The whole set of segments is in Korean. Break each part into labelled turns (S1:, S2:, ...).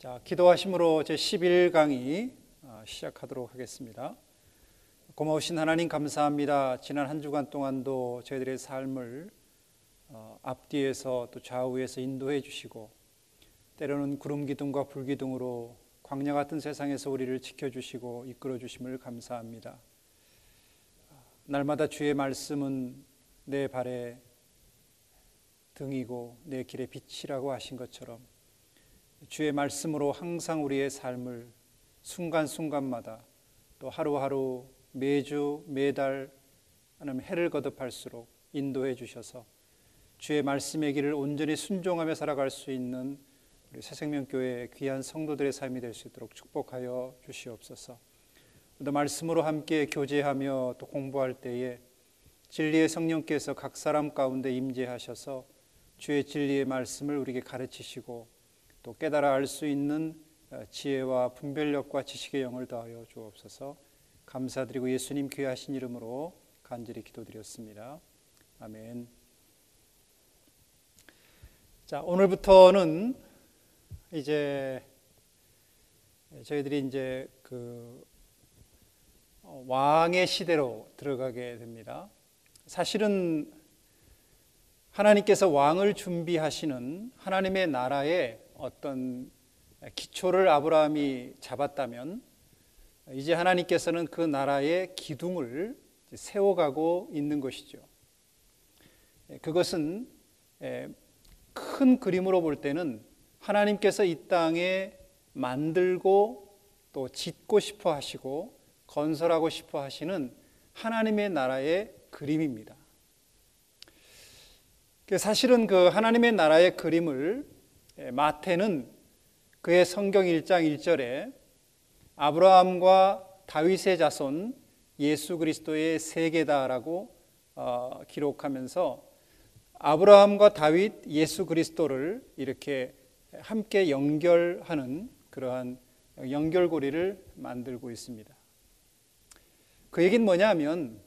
S1: 자, 기도하심으로 제 11강의 시작하도록 하겠습니다. 고마우신 하나님 감사합니다. 지난 한 주간 동안도 저희들의 삶을 앞뒤에서 또 좌우에서 인도해 주시고 때로는 구름 기둥과 불 기둥으로 광야 같은 세상에서 우리를 지켜주시고 이끌어 주심을 감사합니다. 날마다 주의 말씀은 내 발의 등이고 내 길의 빛이라고 하신 것처럼 주의 말씀으로 항상 우리의 삶을 순간순간마다 또 하루하루 매주 매달 하나님 해를 거듭할수록 인도해 주셔서 주의 말씀의 길을 온전히 순종하며 살아갈 수 있는 우리 새생명교회의 귀한 성도들의 삶이 될 수 있도록 축복하여 주시옵소서. 또 말씀으로 함께 교제하며 또 공부할 때에 진리의 성령께서 각 사람 가운데 임재하셔서 주의 진리의 말씀을 우리에게 가르치시고 또 깨달아 알 수 있는 지혜와 분별력과 지식의 영을 더하여 주옵소서. 감사드리고 예수님 귀하신 이름으로 간절히 기도드렸습니다. 아멘. 자, 오늘부터는 이제 저희들이 이제 왕의 시대로 들어가게 됩니다. 사실은 하나님께서 왕을 준비하시는 하나님의 나라에 어떤 기초를 아브라함이 잡았다면 이제 하나님께서는 그 나라의 기둥을 세워가고 있는 것이죠. 그것은 큰 그림으로 볼 때는 하나님께서 이 땅에 만들고 또 짓고 싶어 하시고 건설하고 싶어 하시는 하나님의 나라의 그림입니다. 사실은 그 하나님의 나라의 그림을 마태는 그의 성경 1장 1절에 아브라함과 다윗의 자손 예수 그리스도의 세계다라고 기록하면서 아브라함과 다윗 예수 그리스도를 이렇게 함께 연결하는 그러한 연결고리를 만들고 있습니다. 그 얘기는 뭐냐면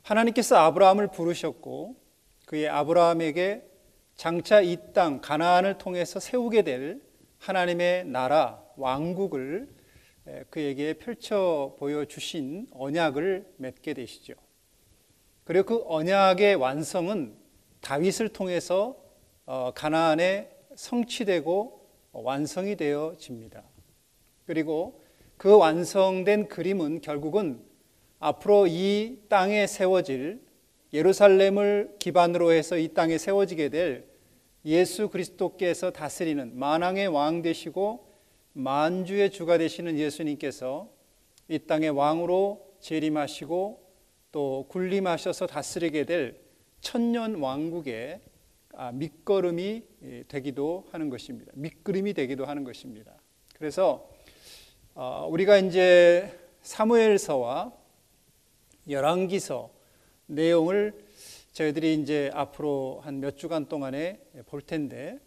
S1: 하나님께서 아브라함을 부르셨고 그의 아브라함에게 장차 이 땅 가나안을 통해서 세우게 될 하나님의 나라 왕국을 그에게 펼쳐 보여주신 언약을 맺게 되시죠. 그리고 그 언약의 완성은 다윗을 통해서 가나안에 성취되고 완성이 되어집니다. 그리고 그 완성된 그림은 결국은 앞으로 이 땅에 세워질 예루살렘을 기반으로 해서 이 땅에 세워지게 될 예수 그리스도께서 다스리는 만왕의 왕 되시고 만주의 주가 되시는 예수님께서 이 땅의 왕으로 재림하시고 또 군림하셔서 다스리게 될 천년 왕국의 밑거름이 되기도 하는 것입니다. 밑그림이 되기도 하는 것입니다. 그래서 우리가 이제 사무엘서와 열왕기서 내용을 저희들이 이제 앞으로 한 몇 주간 동안에 볼 텐데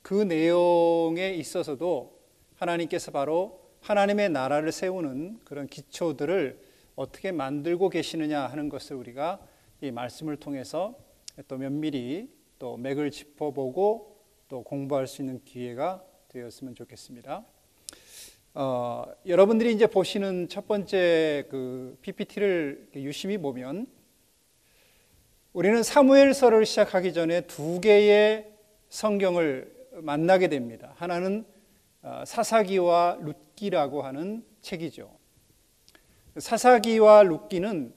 S1: 그 내용에 있어서도 하나님께서 바로 하나님의 나라를 세우는 그런 기초들을 어떻게 만들고 계시느냐 하는 것을 우리가 이 말씀을 통해서 또 면밀히 또 맥을 짚어보고 또 공부할 수 있는 기회가 되었으면 좋겠습니다. 여러분들이 이제 보시는 첫 번째 그 PPT를 유심히 보면 우리는 사무엘서를 시작하기 전에 두 개의 성경을 만나게 됩니다. 하나는 사사기와 룻기라고 하는 책이죠. 사사기와 룻기는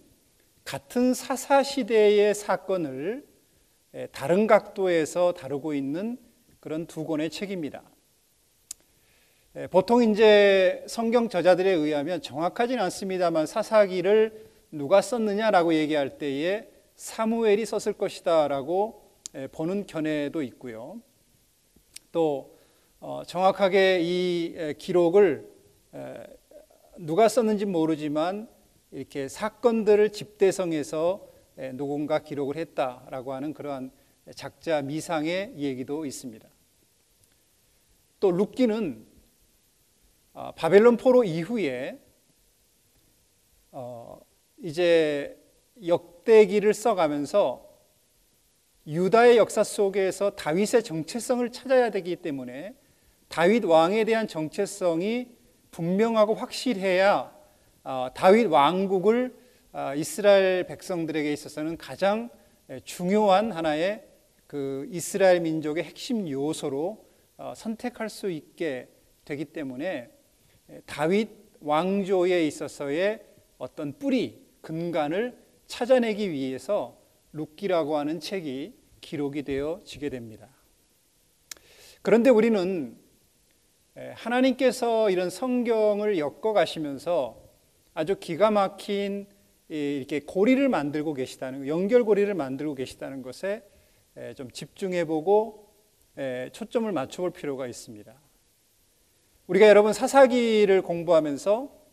S1: 같은 사사시대의 사건을 다른 각도에서 다루고 있는 그런 두 권의 책입니다. 보통 이제 성경 저자들에 의하면 정확하지는 않습니다만 사사기를 누가 썼느냐라고 얘기할 때에 사무엘이 썼을 것이다 라고 보는 견해도 있고요. 또 정확하게 이 기록을 누가 썼는지 모르지만 이렇게 사건들을 집대성해서 누군가 기록을 했다라고 하는 그러한 작자 미상의 얘기도 있습니다. 또 룻기는 바벨론 포로 이후에 이제 역대기를 써가면서 유다의 역사 속에서 다윗의 정체성을 찾아야 되기 때문에 다윗 왕에 대한 정체성이 분명하고 확실해야 다윗 왕국을 이스라엘 백성들에게 있어서는 가장 중요한 하나의 그 이스라엘 민족의 핵심 요소로 선택할 수 있게 되기 때문에 다윗 왕조에 있어서의 어떤 뿌리, 근간을 찾아내기 위해서 룻기라고 하는 책이 기록이 되어지게 됩니다. 그런데 우리는 하나님께서 이런 성경을 엮어가시면서 아주 기가 막힌 이렇게 고리를 만들고 계시다는, 연결고리를 만들고 계시다는 것에 좀 집중해보고 초점을 맞춰볼 필요가 있습니다. 우리가 여러분 사사기를 공부하면서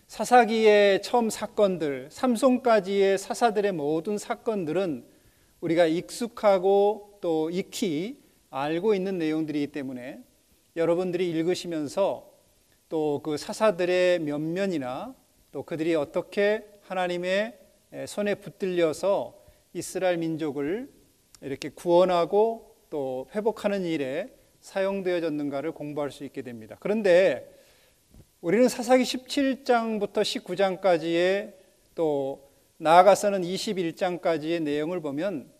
S1: 사사기의 처음 사건들, 삼손까지의 사사들의 모든 사건들은 우리가 익숙하고 또 익히 알고 있는 내용들이기 때문에 여러분들이 읽으시면서 또 그 사사들의 면면이나 또 그들이 어떻게 하나님의 손에 붙들려서 이스라엘 민족을 이렇게 구원하고 또 회복하는 일에 사용되어졌는가를 공부할 수 있게 됩니다. 그런데 우리는 사사기 17장부터 19장까지의 또 나아가서는 21장까지의 내용을 보면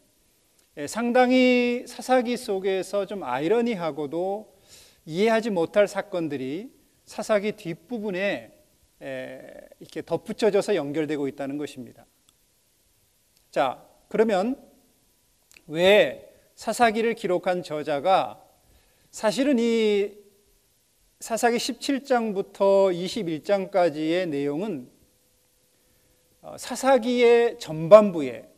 S1: 상당히 사사기 속에서 좀 아이러니하고도 이해하지 못할 사건들이 사사기 뒷부분에 이렇게 덧붙여져서 연결되고 있다는 것입니다. 자, 그러면 왜 사사기를 기록한 저자가 사실은 이 사사기 17장부터 21장까지의 내용은 사사기의 전반부에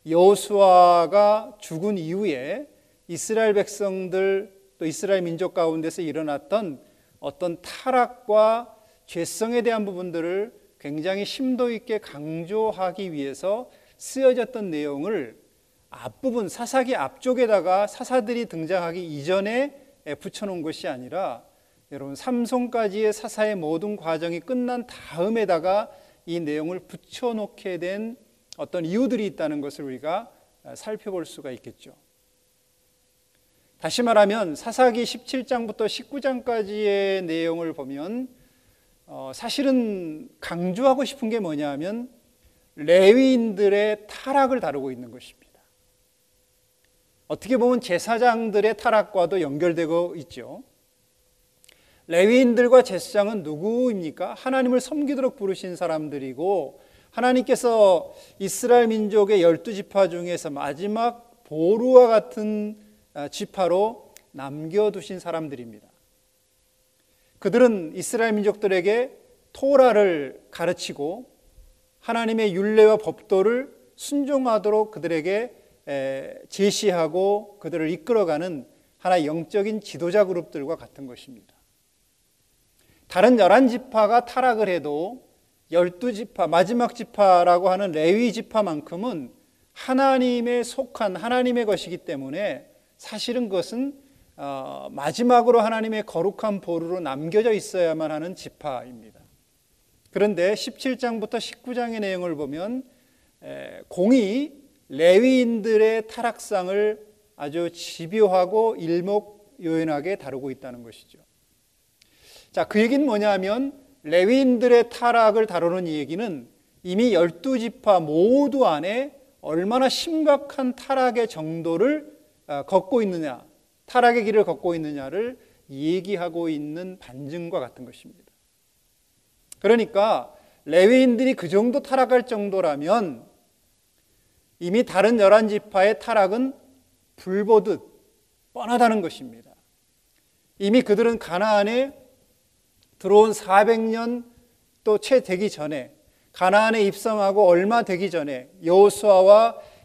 S1: 여호수아가 죽은 이후에 이스라엘 백성들 또 이스라엘 민족 가운데서 일어났던 어떤 타락과 죄성에 대한 부분들을 굉장히 심도 있게 강조하기 위해서 쓰여졌던 내용을 앞부분 사사기 앞쪽에다가 사사들이 등장하기 이전에 붙여놓은 것이 아니라 여러분 삼손까지의 사사의 모든 과정이 끝난 다음에다가 이 내용을 붙여놓게 된 어떤 이유들이 있다는 것을 우리가 살펴볼 수가 있겠죠. 다시 말하면 사사기 17장부터 19장까지의 내용을 보면 사실은 강조하고 싶은 게 뭐냐 하면 레위인들의 타락을 다루고 있는 것입니다. 어떻게 보면 제사장들의 타락과도 연결되고 있죠. 레위인들과 제사장은 누구입니까? 하나님을 섬기도록 부르신 사람들이고 하나님께서 이스라엘 민족의 12지파 중에서 마지막 보루와 같은 지파로 남겨두신 사람들입니다. 그들은 이스라엘 민족들에게 토라를 가르치고 하나님의 율례와 법도를 순종하도록 그들에게 제시하고 그들을 이끌어가는 하나의 영적인 지도자 그룹들과 같은 것입니다. 다른 11지파가 타락을 해도 12지파, 마지막 지파라고 하는 레위 지파만큼은 하나님에 속한 하나님의 것이기 때문에 사실은 그것은 마지막으로 하나님의 거룩한 보루로 남겨져 있어야만 하는 지파입니다. 그런데 17장부터 19장의 내용을 보면 공이 레위인들의 타락상을 아주 집요하고 일목요연하게 다루고 있다는 것이죠. 자, 그 얘기는 뭐냐 하면 레위인들의 타락을 다루는 이 얘기는 이미 12지파 모두 안에 얼마나 심각한 타락의 정도를 걷고 있느냐, 타락의 길을 걷고 있느냐를 얘기하고 있는 반증과 같은 것입니다. 그러니까 레위인들이 그 정도 타락할 정도라면 이미 다른 11지파의 타락은 불보듯 뻔하다는 것입니다. 이미 그들은 가나안에 들어온 400년 또 채 되기 전에 가나안에 입성하고 얼마 되기 전에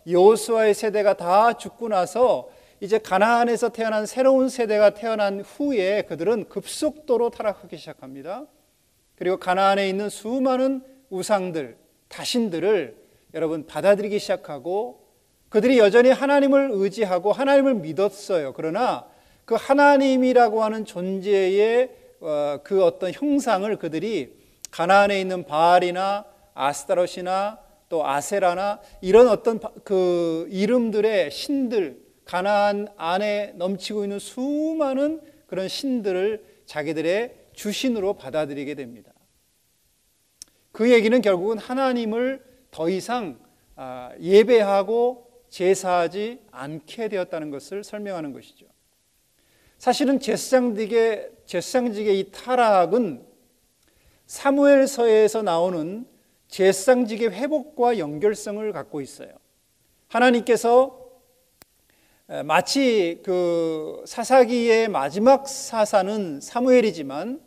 S1: 여호수아의 세대가 다 죽고 나서 이제 가나안에서 태어난 새로운 세대가 태어난 후에 그들은 급속도로 타락하기 시작합니다. 그리고 가나안에 있는 수많은 우상들, 다신들을 여러분 받아들이기 시작하고 그들이 여전히 하나님을 의지하고 하나님을 믿었어요. 그러나 그 하나님이라고 하는 존재의 그 어떤 형상을 그들이 가나안에 있는 바알이나 아스타롯이나 또 아세라나 이런 어떤 그 이름들의 신들, 가나안 안에 넘치고 있는 수많은 그런 신들을 자기들의 주신으로 받아들이게 됩니다. 그 얘기는 결국은 하나님을 더 이상 예배하고 제사하지 않게 되었다는 것을 설명하는 것이죠. 사실은 제사장직의 이 타락은 사무엘서에서 나오는 제사장직의 회복과 연결성을 갖고 있어요. 하나님께서 마치 그 사사기의 마지막 사사는 사무엘이지만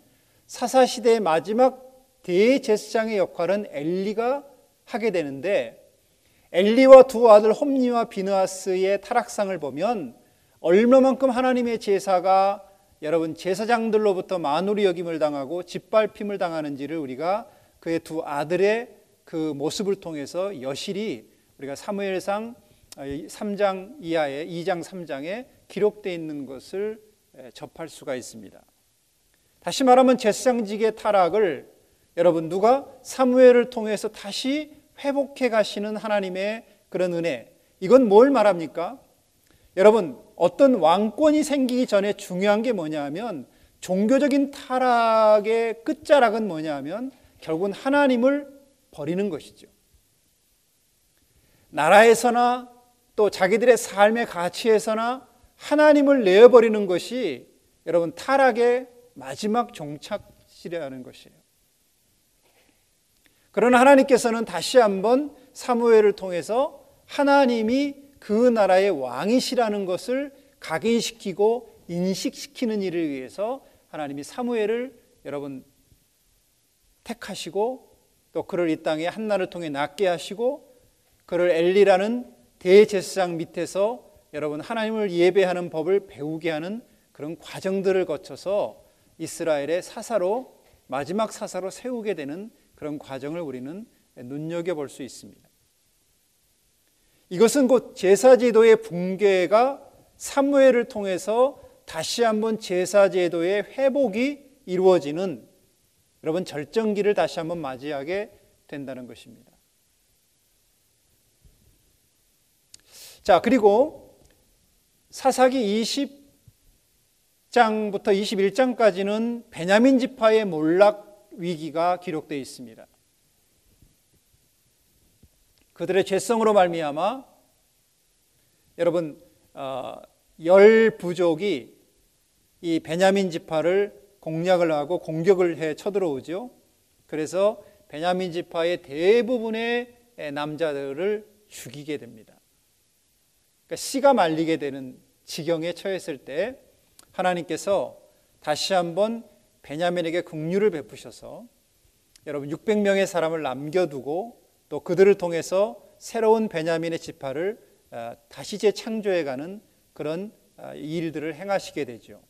S1: 사사시대의 마지막 대제사장의 역할은 엘리가 하게 되는데, 엘리와 두 아들 홈니와 비느하스의 타락상을 보면 얼마만큼 하나님의 제사가 여러분 제사장들로부터 만우리 여김을 당하고 짓밟힘을 당하는지를 우리가 그의 두 아들의 그 모습을 통해서 여실히 우리가 사무엘상 3장 이하의 2장 3장에 기록되어 있는 것을 접할 수가 있습니다. 다시 말하면 제사장직의 타락을 여러분 누가 사무엘을 통해서 다시 회복해 가시는 하나님의 그런 은혜, 이건 뭘 말합니까? 여러분 어떤 왕권이 생기기 전에 중요한 게 뭐냐 하면, 종교적인 타락의 끝자락은 뭐냐 하면 결국은 하나님을 버리는 것이죠. 나라에서나 또 자기들의 삶의 가치에서나 하나님을 내어버리는 것이 여러분 타락의 마지막 종착지라는 것이에요. 그러나 하나님께서는 다시 한번 사무엘을 통해서 하나님이 그 나라의 왕이시라는 것을 각인시키고 인식시키는 일을 위해서 하나님이 사무엘을 여러분 택하시고 또 그를 이 땅에 한나를 통해 낫게 하시고 그를 엘리라는 대제사장 밑에서 여러분 하나님을 예배하는 법을 배우게 하는 그런 과정들을 거쳐서 이스라엘의 사사로, 마지막 사사로 세우게 되는 그런 과정을 우리는 눈여겨볼 수 있습니다. 이것은 곧 제사제도의 붕괴가 사무엘을 통해서 다시 한번 제사제도의 회복이 이루어지는 여러분 절정기를 다시 한번 맞이하게 된다는 것입니다. 자, 그리고 사사기 20장부터 21장까지는 베냐민 지파의 몰락 위기가 기록되어 있습니다. 그들의 죄성으로 말미암아 여러분 열 부족이 이 베냐민 지파를 공략을 하고 공격을 해 쳐들어오죠. 그래서 베냐민 지파의 대부분의 남자들을 죽이게 됩니다. 그러니까 씨가 말리게 되는 지경에 처했을 때 하나님께서 다시 한번 베냐민에게 긍휼을 베푸셔서 여러분 600명의 사람을 남겨두고 또 그들을 통해서 새로운 베냐민의 지파를 다시 재창조해가는 그런 일들을 행하시게 되죠.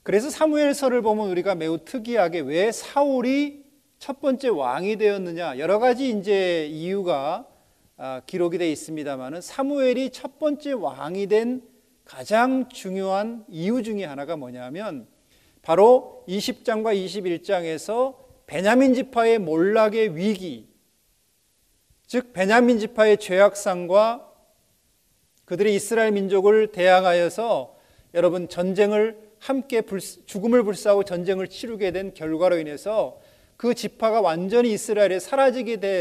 S1: 그래서 사무엘서를 보면 우리가 매우 특이하게 왜 사울이 첫 번째 왕이 되었느냐, 여러 가지 이제 이유가 기록이 되어 있습니다만은 사무엘이 첫 번째 왕이 된 가장 중요한 이유 중에 하나가 뭐냐면 바로 20장과 21장에서 베냐민 지파의 몰락의 위기, 즉 베냐민 지파의 죄악상과 그들이 이스라엘 민족을 대항하여서 여러분 전쟁을 함께 죽음을 불사하고 전쟁을 치르게 된 결과로 인해서 그 지파가 완전히 이스라엘에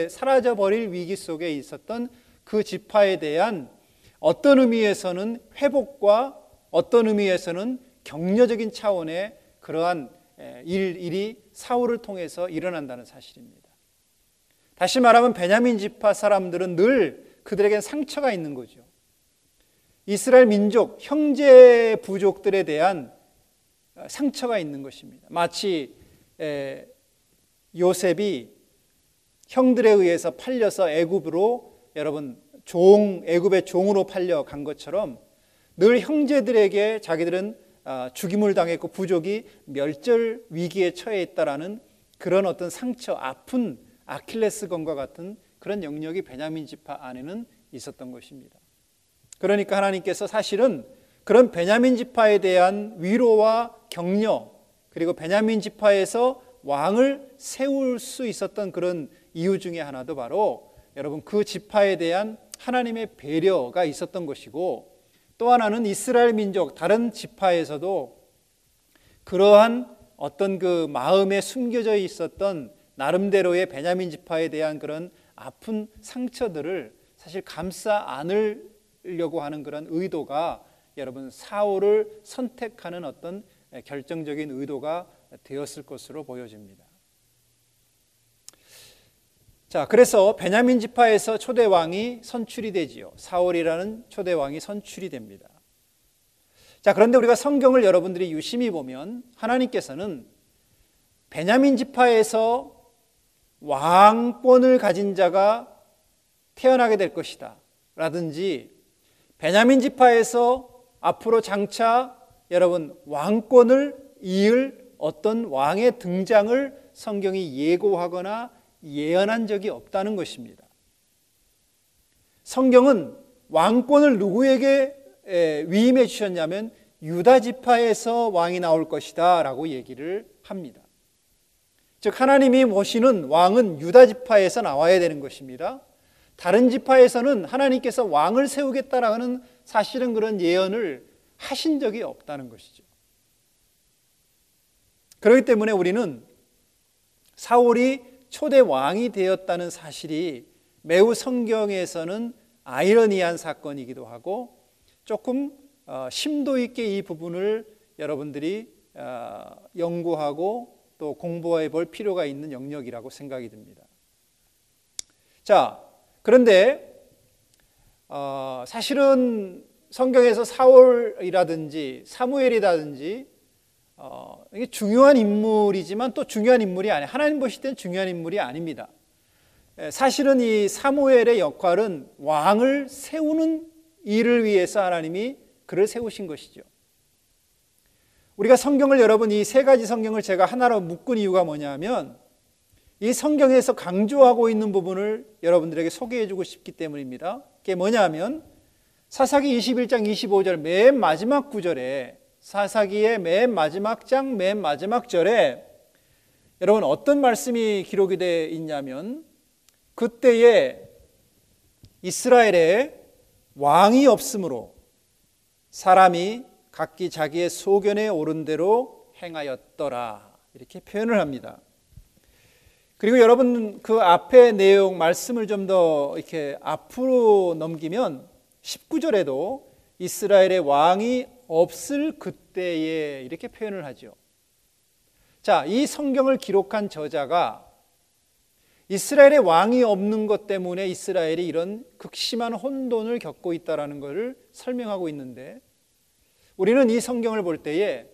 S1: 사라져버릴 위기 속에 있었던 그 지파에 대한 어떤 의미에서는 회복과 어떤 의미에서는 격려적인 차원의 그러한 일이 사울을 통해서 일어난다는 사실입니다. 다시 말하면 베냐민 지파 사람들은 늘 그들에겐 상처가 있는 거죠. 이스라엘 민족, 형제 부족들에 대한 상처가 있는 것입니다. 마치 요셉이 형들에 의해서 팔려서 애굽으로 여러분 애굽의 종으로 팔려간 것처럼 늘 형제들에게 자기들은 죽임을 당했고 부족이 멸절 위기에 처해 있다라는 그런 어떤 상처, 아픈 아킬레스건과 같은 그런 영역이 베냐민 지파 안에는 있었던 것입니다. 그러니까 하나님께서 사실은 그런 베냐민 지파에 대한 위로와 격려, 그리고 베냐민 지파에서 왕을 세울 수 있었던 그런 이유 중에 하나도 바로 여러분 그 지파에 대한 하나님의 배려가 있었던 것이고, 또 하나는 이스라엘 민족 다른 지파에서도 그러한 어떤 그 마음에 숨겨져 있었던 나름대로의 베냐민 지파에 대한 그런 아픈 상처들을 사실 감싸 안으려고 하는 그런 의도가 여러분 사울을 선택하는 어떤 결정적인 의도가 되었을 것으로 보여집니다. 자, 그래서 베냐민 지파에서 초대 왕이 선출이 되지요. 사울이라는 초대 왕이 선출이 됩니다. 자, 그런데 우리가 성경을 여러분들이 유심히 보면 하나님께서는 베냐민 지파에서 왕권을 가진 자가 태어나게 될 것이다 라든지, 베냐민 지파에서 앞으로 장차 여러분 왕권을 이을 어떤 왕의 등장을 성경이 예고하거나 예언한 적이 없다는 것입니다. 성경은 왕권을 누구에게 위임해 주셨냐면 유다 지파에서 왕이 나올 것이다 라고 얘기를 합니다. 즉 하나님이 모시는 왕은 유다 지파에서 나와야 되는 것입니다. 다른 지파에서는 하나님께서 왕을 세우겠다라는 사실은 그런 예언을 하신 적이 없다는 것이죠. 그렇기 때문에 우리는 사울이 초대 왕이 되었다는 사실이 매우 성경에서는 아이러니한 사건이기도 하고 조금 심도 있게 이 부분을 여러분들이 연구하고 또 공부해 볼 필요가 있는 영역이라고 생각이 듭니다. 자, 그런데 사실은 성경에서 사울이라든지 사무엘이라든지 이게 중요한 인물이지만 또 중요한 인물이 아니에요. 하나님 보실 때는 중요한 인물이 아닙니다. 사실은 이 사무엘의 역할은 왕을 세우는 일을 위해서 하나님이 그를 세우신 것이죠. 우리가 성경을 여러분 이 세 가지 성경을 제가 하나로 묶은 이유가 뭐냐면 이 성경에서 강조하고 있는 부분을 여러분들에게 소개해 주고 싶기 때문입니다. 그게 뭐냐면 사사기 21장 25절 맨 마지막 구절에, 사사기의 맨 마지막 장 맨 마지막 절에 여러분 어떤 말씀이 기록이 되어 있냐면 그때에 이스라엘에 왕이 없으므로 사람이 각기 자기의 소견에 오른 대로 행하였더라 이렇게 표현을 합니다. 그리고 여러분 그 앞에 내용 말씀을 좀 더 이렇게 앞으로 넘기면 19절에도 이스라엘의 왕이 없을 그때에 이렇게 표현을 하죠. 자, 이 성경을 기록한 저자가 이스라엘의 왕이 없는 것 때문에 이스라엘이 이런 극심한 혼돈을 겪고 있다는 것을 설명하고 있는데, 우리는 이 성경을 볼 때에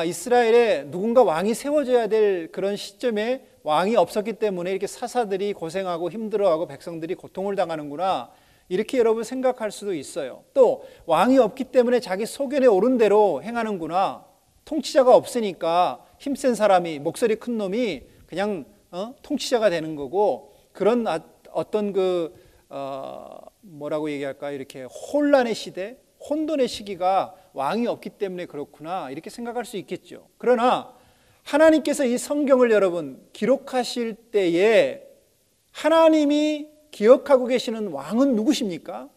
S1: 이스라엘에 누군가 왕이 세워져야 될 그런 시점에 왕이 없었기 때문에 이렇게 사사들이 고생하고 힘들어하고 백성들이 고통을 당하는구나 이렇게 여러분 생각할 수도 있어요. 또 왕이 없기 때문에 자기 소견에 오른 대로 행하는구나, 통치자가 없으니까 힘센 사람이, 목소리 큰 놈이 그냥 통치자가 되는 거고, 그런 어떤 뭐라고 얘기할까, 이렇게 혼란의 시대, 혼돈의 시기가 왕이 없기 때문에 그렇구나 이렇게 생각할 수 있겠죠. 그러나 하나님께서 이 성경을 여러분 기록하실 때에 하나님이 기억하고 계시는 왕은 누구십니까?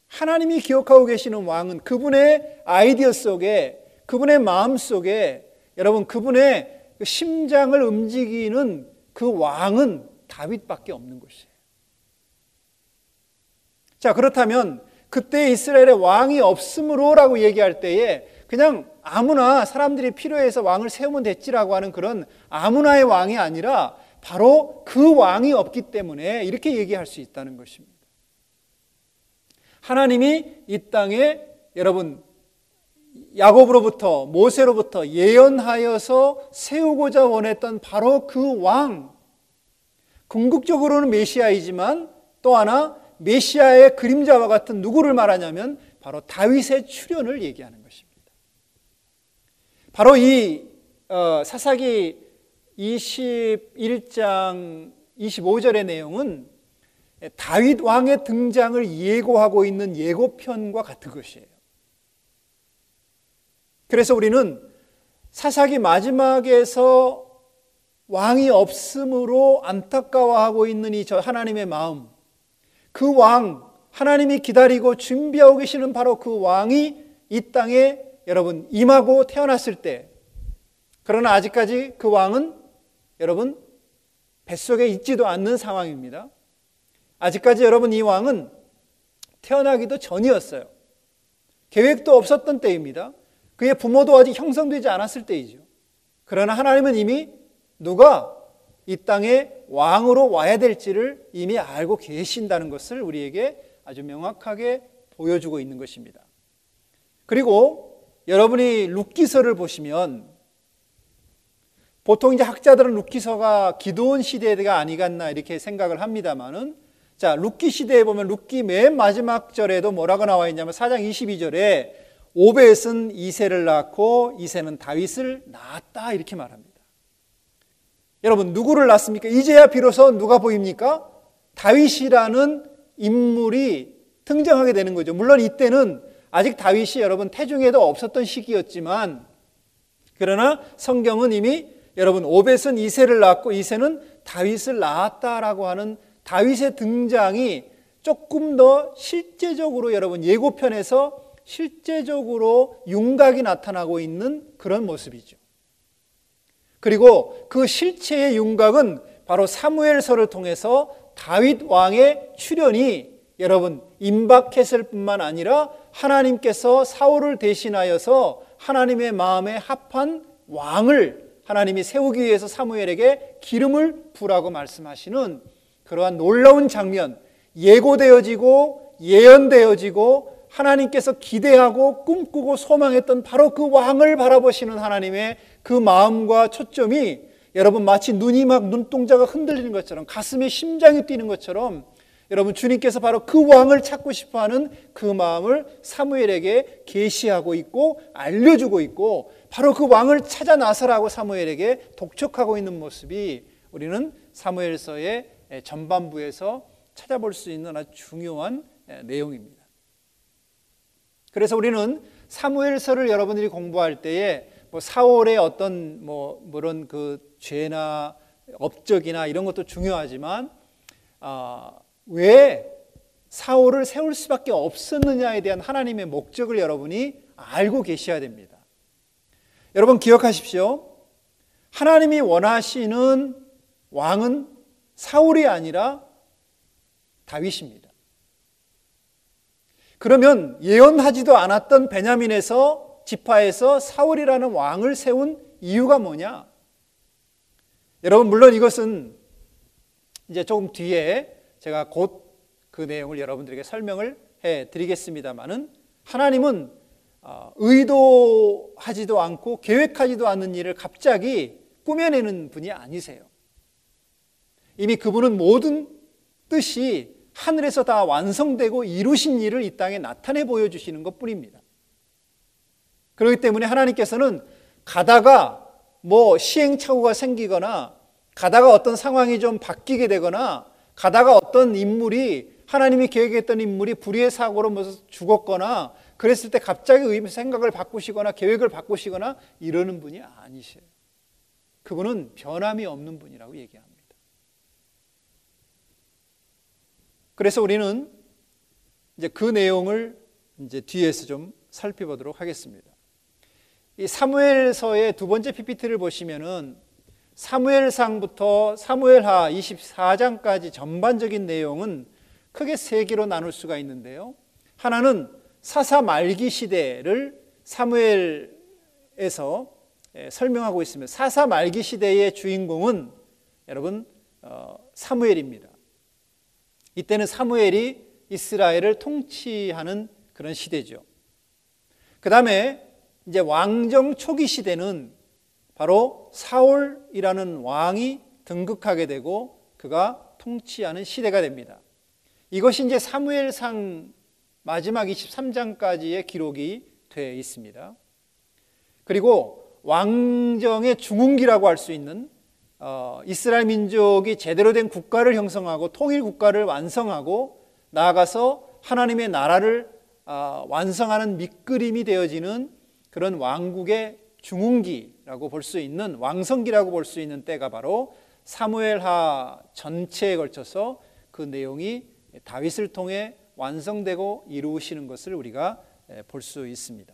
S1: 하나님이 기억하고 계시는 왕은 그분의 아이디어 속에, 그분의 마음 속에 여러분 그분의 심장을 움직이는 그 왕은 다윗밖에 없는 것이에요. 자, 그렇다면 그때 이스라엘에 왕이 없으므로라고 얘기할 때에 그냥 아무나 사람들이 필요해서 왕을 세우면 됐지라고 하는 그런 아무나의 왕이 아니라 바로 그 왕이 없기 때문에 이렇게 얘기할 수 있다는 것입니다. 하나님이 이 땅에 여러분 야곱으로부터 모세로부터 예언하여서 세우고자 원했던 바로 그 왕, 궁극적으로는 메시아이지만 또 하나 메시아의 그림자와 같은 누구를 말하냐면 바로 다윗의 출현을 얘기하는 것입니다. 바로 이 사사기 21장 25절의 내용은 다윗 왕의 등장을 예고하고 있는 예고편과 같은 것이에요. 그래서 우리는 사사기 마지막에서 왕이 없음으로 안타까워하고 있는 이 저 하나님의 마음, 그 왕, 하나님이 기다리고 준비하고 계시는 바로 그 왕이 이 땅에 여러분 임하고 태어났을 때, 그러나 아직까지 그 왕은 여러분 뱃속에 있지도 않는 상황입니다. 아직까지 여러분 이 왕은 태어나기도 전이었어요. 계획도 없었던 때입니다. 그의 부모도 아직 형성되지 않았을 때이죠. 그러나 하나님은 이미 누가 이 땅에 왕으로 와야 될지를 이미 알고 계신다는 것을 우리에게 아주 명확하게 보여주고 있는 것입니다. 그리고 여러분이 룻기서를 보시면 보통 이제 학자들은 룻기서가 기드온 시대가 아니겠나 이렇게 생각을 합니다만은, 자, 룻기 시대에 보면 룻기 맨 마지막 절에도 뭐라고 나와 있냐면 4장 22절에 오벳은 이새를 낳고 이새는 다윗을 낳았다 이렇게 말합니다. 여러분 누구를 낳습니까? 이제야 비로소 누가 보입니까? 다윗이라는 인물이 등장하게 되는 거죠. 물론 이때는 아직 다윗이 여러분 태중에도 없었던 시기였지만, 그러나 성경은 이미 여러분 오벳은 이새를 낳고 이새는 다윗을 낳았다라고 하는 다윗의 등장이 조금 더 실제적으로 여러분 예고편에서 실제적으로 윤곽이 나타나고 있는 그런 모습이죠. 그리고 그 실체의 윤곽은 바로 사무엘서를 통해서 다윗 왕의 출현이 여러분 임박했을 뿐만 아니라 하나님께서 사울을 대신하여서 하나님의 마음에 합한 왕을 하나님이 세우기 위해서 사무엘에게 기름을 부라고 말씀하시는 그러한 놀라운 장면, 예고되어지고 예언되어지고 하나님께서 기대하고 꿈꾸고 소망했던 바로 그 왕을 바라보시는 하나님의 그 마음과 초점이 여러분 마치 눈이 막 눈동자가 흔들리는 것처럼, 가슴에 심장이 뛰는 것처럼 여러분 주님께서 바로 그 왕을 찾고 싶어하는 그 마음을 사무엘에게 계시하고 있고 알려주고 있고, 바로 그 왕을 찾아 나서라고 사무엘에게 독촉하고 있는 모습이 우리는 사무엘서의 전반부에서 찾아볼 수 있는 아주 중요한 내용입니다. 그래서 우리는 사무엘서를 여러분들이 공부할 때에 사울의 어떤 그런 그 죄나 업적이나 이런 것도 중요하지만 왜 사울을 세울 수밖에 없었느냐에 대한 하나님의 목적을 여러분이 알고 계셔야 됩니다. 여러분 기억하십시오. 하나님이 원하시는 왕은 사울이 아니라 다윗입니다. 그러면 예언하지도 않았던 베냐민에서 지파에서 사울이라는 왕을 세운 이유가 뭐냐? 여러분 물론 이것은 이제 조금 뒤에 제가 곧 그 내용을 여러분들에게 설명을 해드리겠습니다만은, 하나님은 의도하지도 않고 계획하지도 않는 일을 갑자기 꾸며내는 분이 아니세요. 이미 그분은 모든 뜻이 하늘에서 다 완성되고 이루신 일을 이 땅에 나타내 보여주시는 것뿐입니다. 그렇기 때문에 하나님께서는 가다가 시행착오가 생기거나 가다가 어떤 상황이 좀 바뀌게 되거나 가다가 어떤 인물이, 하나님이 계획했던 인물이 불의의 사고로 죽었거나 그랬을 때 갑자기 생각을 바꾸시거나 계획을 바꾸시거나 이러는 분이 아니세요. 그분은 변함이 없는 분이라고 얘기합니다. 그래서 우리는 이제 그 내용을 이제 뒤에서 좀 살펴보도록 하겠습니다. 이 사무엘서의 두 번째 PPT를 보시면은 사무엘상부터 사무엘하 24장까지 전반적인 내용은 크게 세 개로 나눌 수가 있는데요. 하나는 사사 말기 시대를 사무엘에서 설명하고 있습니다. 사사 말기 시대의 주인공은 여러분 사무엘입니다. 이때는 사무엘이 이스라엘을 통치하는 그런 시대죠. 그 다음에 이제 왕정 초기 시대는 바로 사울이라는 왕이 등극하게 되고 그가 통치하는 시대가 됩니다. 이것이 이제 사무엘상 마지막 23장까지의 기록이 되어 있습니다. 그리고 왕정의 중흥기라고 할 수 있는 이스라엘 민족이 제대로 된 국가를 형성하고 통일 국가를 완성하고 나아가서 하나님의 나라를 완성하는 밑그림이 되어지는 그런 왕국의 중흥기라고 볼 수 있는, 왕성기라고 볼 수 있는 때가 바로 사무엘하 전체에 걸쳐서 그 내용이 다윗을 통해 완성되고 이루어지는 것을 우리가 볼 수 있습니다.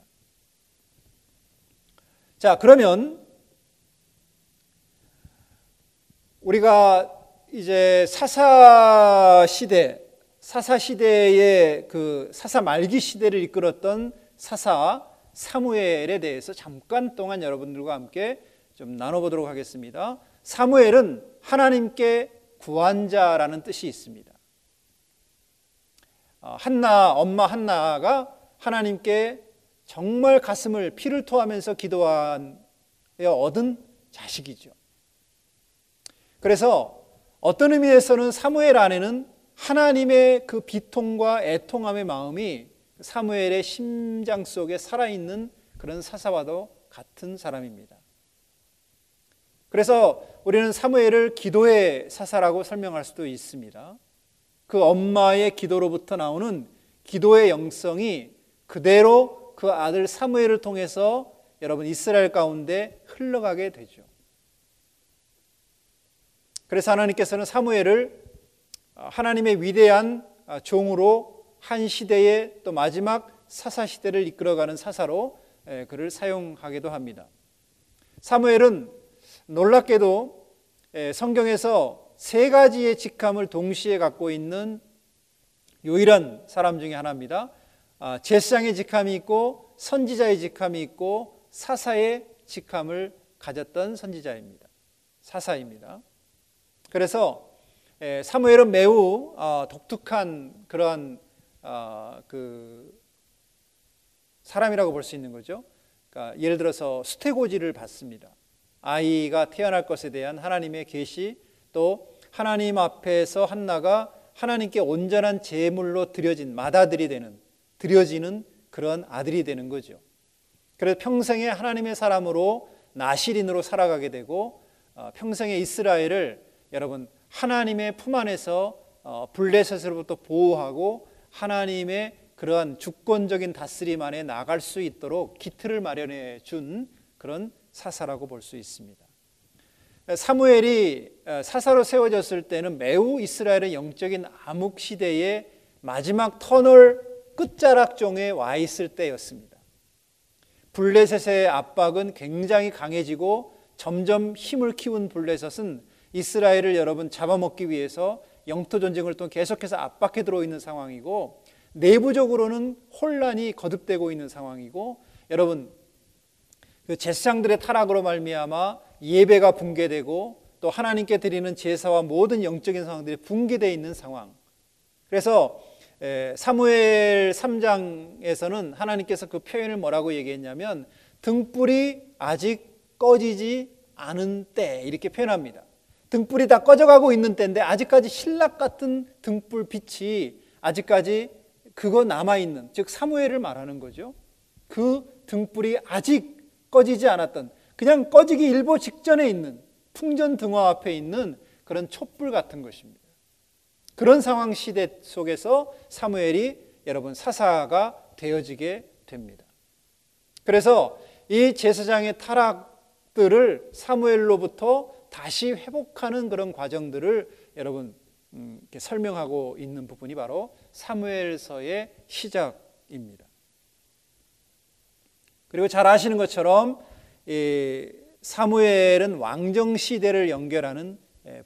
S1: 자, 그러면 우리가 이제 사사 시대의 그 사사 말기 시대를 이끌었던 사사 사무엘에 대해서 잠깐 동안 여러분들과 함께 좀 나눠보도록 하겠습니다. 사무엘은 하나님께 구한 자라는 뜻이 있습니다. 엄마 한나가 하나님께 정말 가슴을 피를 토하면서 기도하여 얻은 자식이죠. 그래서 어떤 의미에서는 사무엘 안에는 하나님의 그 비통과 애통함의 마음이 사무엘의 심장 속에 살아있는 그런 사사와도 같은 사람입니다. 그래서 우리는 사무엘을 기도의 사사라고 설명할 수도 있습니다. 그 엄마의 기도로부터 나오는 기도의 영성이 그대로 그 아들 사무엘을 통해서 여러분 이스라엘 가운데 흘러가게 되죠. 그래서 하나님께서는 사무엘을 하나님의 위대한 종으로 한 시대의 또 마지막 사사 시대를 이끌어가는 사사로 그를 사용하기도 합니다. 사무엘은 놀랍게도 성경에서 세 가지의 직함을 동시에 갖고 있는 유일한 사람 중에 하나입니다. 제사장의 직함이 있고 선지자의 직함이 있고 사사의 직함을 가졌던 선지자입니다. 사사입니다. 그래서 사무엘은 매우 독특한 그러한 그 사람이라고 볼 수 있는 거죠. 그러니까 예를 들어서 수태고지를 받습니다. 아이가 태어날 것에 대한 하나님의 계시, 또 하나님 앞에서 한나가 하나님께 온전한 제물로 드려지는 그런 아들이 되는 거죠. 그래서 평생에 하나님의 사람으로 나실인으로 살아가게 되고 평생에 이스라엘을 여러분 하나님의 품 안에서 블레셋으로부터 보호하고 하나님의 그러한 주권적인 다스림 안에 나갈 수 있도록 기틀을 마련해 준 그런 사사라고 볼 수 있습니다. 사무엘이 사사로 세워졌을 때는 매우 이스라엘의 영적인 암흑 시대의 마지막 터널 끝자락종에 와 있을 때였습니다. 블레셋의 압박은 굉장히 강해지고 점점 힘을 키운 블레셋은 이스라엘을 여러분 잡아먹기 위해서 영토 전쟁을 통해 계속해서 압박해 들어있는 상황이고, 내부적으로는 혼란이 거듭되고 있는 상황이고, 여러분 그 제사장들의 타락으로 말미암아 예배가 붕괴되고 또 하나님께 드리는 제사와 모든 영적인 상황들이 붕괴되어 있는 상황. 그래서 사무엘 3장에서는 하나님께서 그 표현을 뭐라고 얘기했냐면 등불이 아직 꺼지지 않은 때 이렇게 표현합니다. 등불이 다 꺼져가고 있는 때인데 아직까지 신락 같은 등불 빛이 아직까지 그거 남아있는, 즉 사무엘을 말하는 거죠. 그 등불이 아직 꺼지지 않았던, 그냥 꺼지기 일보 직전에 있는 풍전등화 앞에 있는 그런 촛불 같은 것입니다. 그런 상황 시대 속에서 사무엘이 여러분 사사가 되어지게 됩니다. 그래서 이 제사장의 타락들을 사무엘로부터 다시 회복하는 그런 과정들을 여러분 이렇게 설명하고 있는 부분이 바로 사무엘서의 시작입니다. 그리고 잘 아시는 것처럼 사무엘은 왕정 시대를 연결하는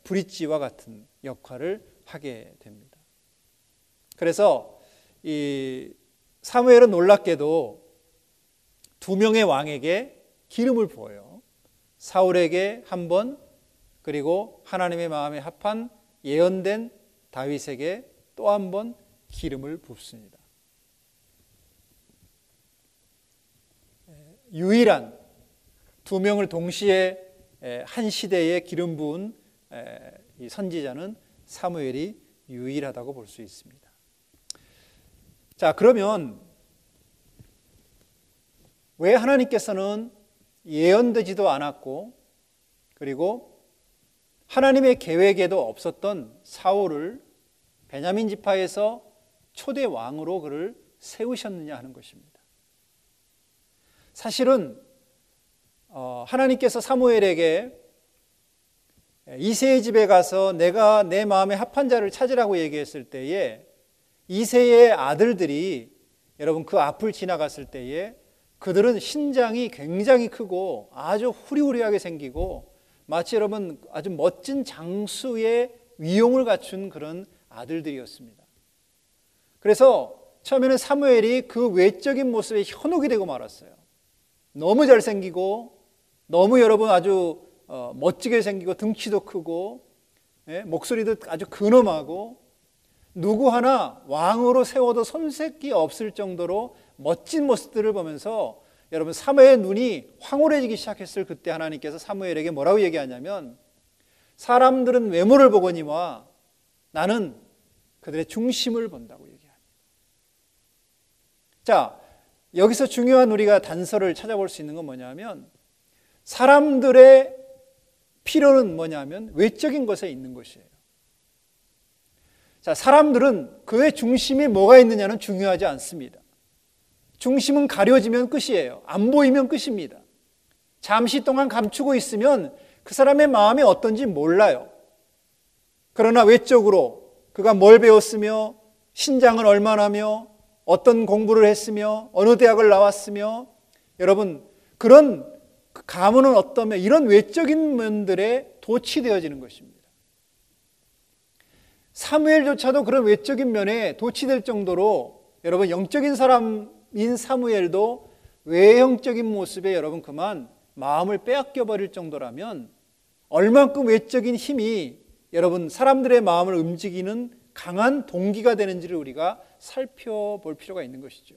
S1: 브릿지와 같은 역할을 하게 됩니다. 그래서 이 사무엘은 놀랍게도 두 명의 왕에게 기름을 부어요. 사울에게 한 번, 그리고 하나님의 마음에 합한 예언된 다윗에게 또 한 번 기름을 붓습니다. 유일한 두 명을 동시에 한 시대에 기름 부은 이 선지자는 사무엘이 유일하다고 볼 수 있습니다. 자, 그러면 왜 하나님께서는 예언되지도 않았고 그리고 하나님의 계획에도 없었던 사울을 베냐민 지파에서 초대 왕으로 그를 세우셨느냐 하는 것입니다. 사실은 하나님께서 사무엘에게 이새의 집에 가서 내가 내 마음에 합한 자를 찾으라고 얘기했을 때에 이새의 아들들이 여러분 그 앞을 지나갔을 때에 그들은 신장이 굉장히 크고 아주 후리후리하게 생기고 마치 여러분 아주 멋진 장수의 위용을 갖춘 그런 아들들이었습니다. 그래서 처음에는 사무엘이 그 외적인 모습에 현혹이 되고 말았어요. 너무 잘생기고 너무 여러분 아주 멋지게 생기고 등치도 크고 목소리도 아주 근엄하고 누구 하나 왕으로 세워도 손색이 없을 정도로 멋진 모습들을 보면서 여러분 사무엘의 눈이 황홀해지기 시작했을 그때 하나님께서 사무엘에게 뭐라고 얘기하냐면 사람들은 외모를 보거니와 나는 그들의 중심을 본다고 얘기합니다. 자, 여기서 중요한 우리가 단서를 찾아볼 수 있는 건 뭐냐면 사람들의 필요는 뭐냐면 외적인 것에 있는 것이에요. 자, 사람들은 그의 중심에 뭐가 있느냐는 중요하지 않습니다. 중심은 가려지면 끝이에요. 안 보이면 끝입니다. 잠시 동안 감추고 있으면 그 사람의 마음이 어떤지 몰라요. 그러나 외적으로 그가 뭘 배웠으며 신장을 얼마나 하며 어떤 공부를 했으며 어느 대학을 나왔으며 여러분 그런 가문은 어떠며 이런 외적인 면들에 도취되어지는 것입니다. 사무엘조차도 그런 외적인 면에 도취될 정도로 여러분 영적인 사람인 사무엘도 외형적인 모습에 여러분 그만 마음을 빼앗겨 버릴 정도라면 얼만큼 외적인 힘이 여러분 사람들의 마음을 움직이는 강한 동기가 되는지를 우리가 살펴볼 필요가 있는 것이죠.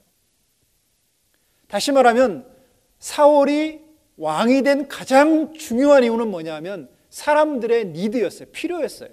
S1: 다시 말하면 사울이 왕이 된 가장 중요한 이유는 뭐냐면 사람들의 니드였어요. 필요였어요.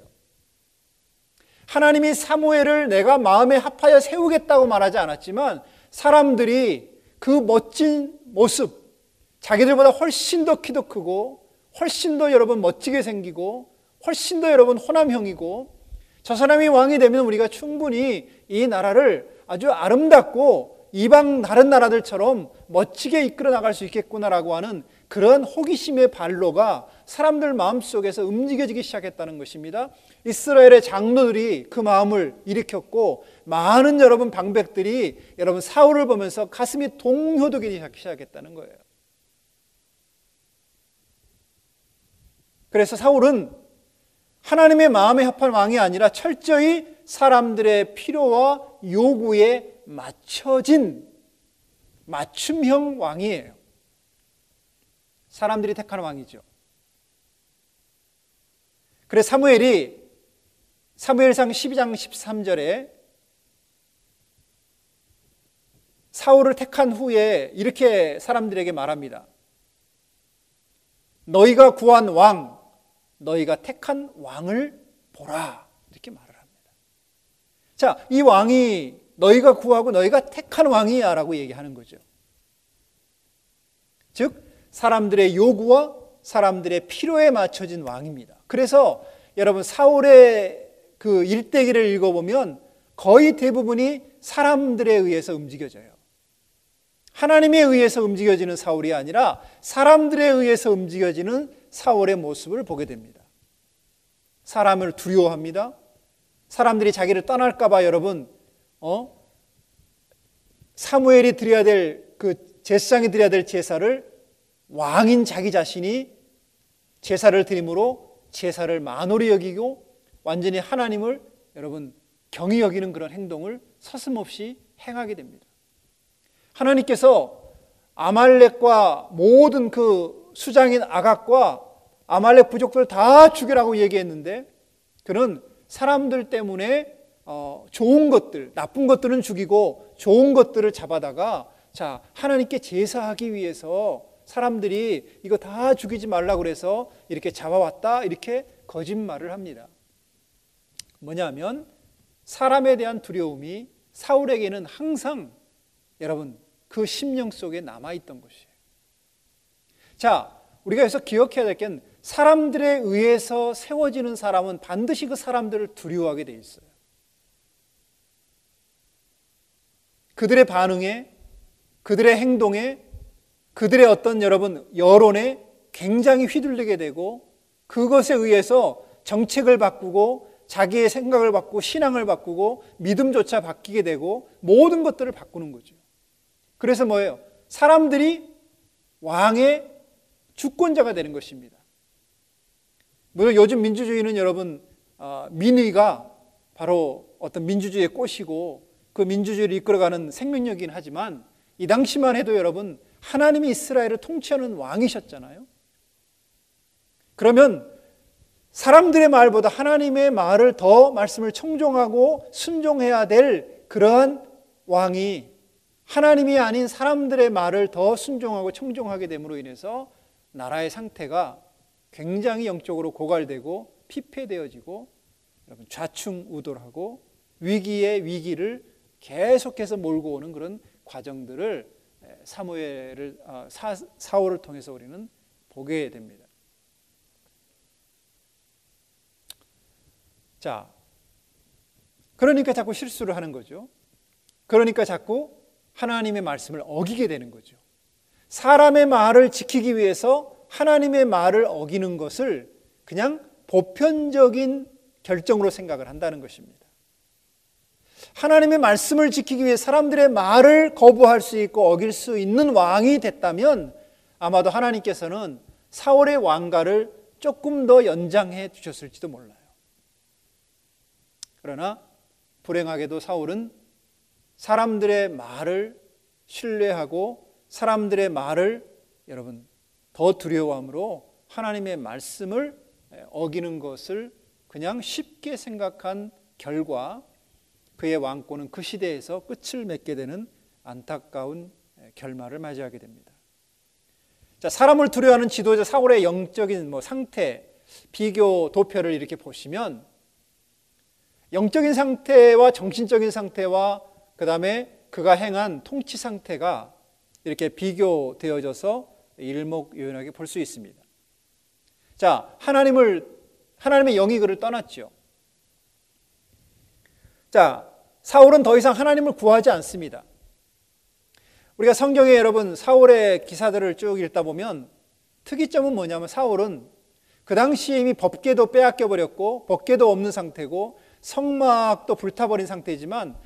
S1: 하나님이 사무엘을 내가 마음에 합하여 세우겠다고 말하지 않았지만 사람들이 그 멋진 모습, 자기들보다 훨씬 더 키도 크고 훨씬 더 여러분 멋지게 생기고 훨씬 더 여러분 호남형이고 저 사람이 왕이 되면 우리가 충분히 이 나라를 아주 아름답고 이방 다른 나라들처럼 멋지게 이끌어 나갈 수 있겠구나라고 하는 그런 호기심의 발로가 사람들 마음속에서 움직여지기 시작했다는 것입니다. 이스라엘의 장로들이 그 마음을 일으켰고 많은 여러분 방백들이 여러분 사울을 보면서 가슴이 동요되기 시작했다는 거예요. 그래서 사울은 하나님의 마음에 합한 왕이 아니라 철저히 사람들의 필요와 요구에 맞춰진 맞춤형 왕이에요. 사람들이 택한 왕이죠. 그래서 사무엘상 12장 13절에 사울을 택한 후에 이렇게 사람들에게 말합니다. 너희가 구한 왕, 너희가 택한 왕을 보라. 이렇게 말을 합니다. 자, 이 왕이 너희가 구하고 너희가 택한 왕이야 라고 얘기하는 거죠. 즉 사람들의 요구와 사람들의 필요에 맞춰진 왕입니다. 그래서 여러분 사울의 그 일대기를 읽어보면 거의 대부분이 사람들에 의해서 움직여져요. 하나님에 의해서 움직여지는 사울이 아니라 사람들에 의해서 움직여지는 사울의 모습을 보게 됩니다. 사람을 두려워합니다. 사람들이 자기를 떠날까 봐 여러분 사무엘이 드려야 될 그 제사장이 드려야 될 제사를 왕인 자기 자신이 제사를 드림으로 제사를 만홀히 여기고 완전히 하나님을 여러분 경히 여기는 그런 행동을 서슴없이 행하게 됩니다. 하나님께서 아말렉과 모든 그 수장인 아각과 아말렉 부족들 다 죽이라고 얘기했는데 그는 사람들 때문에 좋은 것들, 나쁜 것들은 죽이고 좋은 것들을 잡아다가 자 하나님께 제사하기 위해서 사람들이 이거 다 죽이지 말라고 그래서 이렇게 잡아왔다 이렇게 거짓말을 합니다. 뭐냐면 사람에 대한 두려움이 사울에게는 항상 여러분 그 심령 속에 남아있던 것이에요. 자, 우리가 여기서 기억해야 될 게 사람들에 의해서 세워지는 사람은 반드시 그 사람들을 두려워하게 돼 있어요. 그들의 반응에, 그들의 행동에, 그들의 어떤 여러분 여론에 굉장히 휘둘리게 되고 그것에 의해서 정책을 바꾸고 자기의 생각을 바꾸고 신앙을 바꾸고 믿음조차 바뀌게 되고 모든 것들을 바꾸는 거죠. 그래서 뭐예요? 사람들이 왕의 주권자가 되는 것입니다. 물론 요즘 민주주의는 여러분 민의가 바로 어떤 민주주의의 꽃이고 그 민주주의를 이끌어가는 생명력이긴 하지만 이 당시만 해도 여러분 하나님이 이스라엘을 통치하는 왕이셨잖아요. 그러면 사람들의 말보다 하나님의 말을 더 말씀을 청종하고 순종해야 될 그러한 왕이 하나님이 아닌 사람들의 말을 더 순종하고 청종하게 됨으로 인해서 나라의 상태가 굉장히 영적으로 고갈되고 피폐되어지고 여러분 좌충우돌하고 위기의 위기를 계속해서 몰고 오는 그런 과정들을 사울을 통해서 우리는 보게 됩니다. 자, 그러니까 자꾸 실수를 하는 거죠. 그러니까 자꾸 하나님의 말씀을 어기게 되는 거죠. 사람의 말을 지키기 위해서 하나님의 말을 어기는 것을 그냥 보편적인 결정으로 생각을 한다는 것입니다. 하나님의 말씀을 지키기 위해 사람들의 말을 거부할 수 있고 어길 수 있는 왕이 됐다면 아마도 하나님께서는 사울의 왕가를 조금 더 연장해 주셨을지도 몰라요. 그러나 불행하게도 사울은 사람들의 말을 신뢰하고 사람들의 말을 여러분 더 두려워함으로 하나님의 말씀을 어기는 것을 그냥 쉽게 생각한 결과 그의 왕권은 그 시대에서 끝을 맺게 되는 안타까운 결말을 맞이하게 됩니다. 자, 사람을 두려워하는 지도자 사울의 영적인 상태, 비교 도표를 이렇게 보시면 영적인 상태와 정신적인 상태와 그 다음에 그가 행한 통치 상태가 이렇게 비교되어져서 일목요연하게 볼 수 있습니다. 자, 하나님의 영이 그를 떠났죠. 자, 사울은 더 이상 하나님을 구하지 않습니다. 우리가 성경에 여러분 사울의 기사들을 쭉 읽다 보면 특이점은 뭐냐면 사울은 그 당시에 이미 법궤도 빼앗겨 버렸고 법궤도 없는 상태고 성막도 불타버린 상태이지만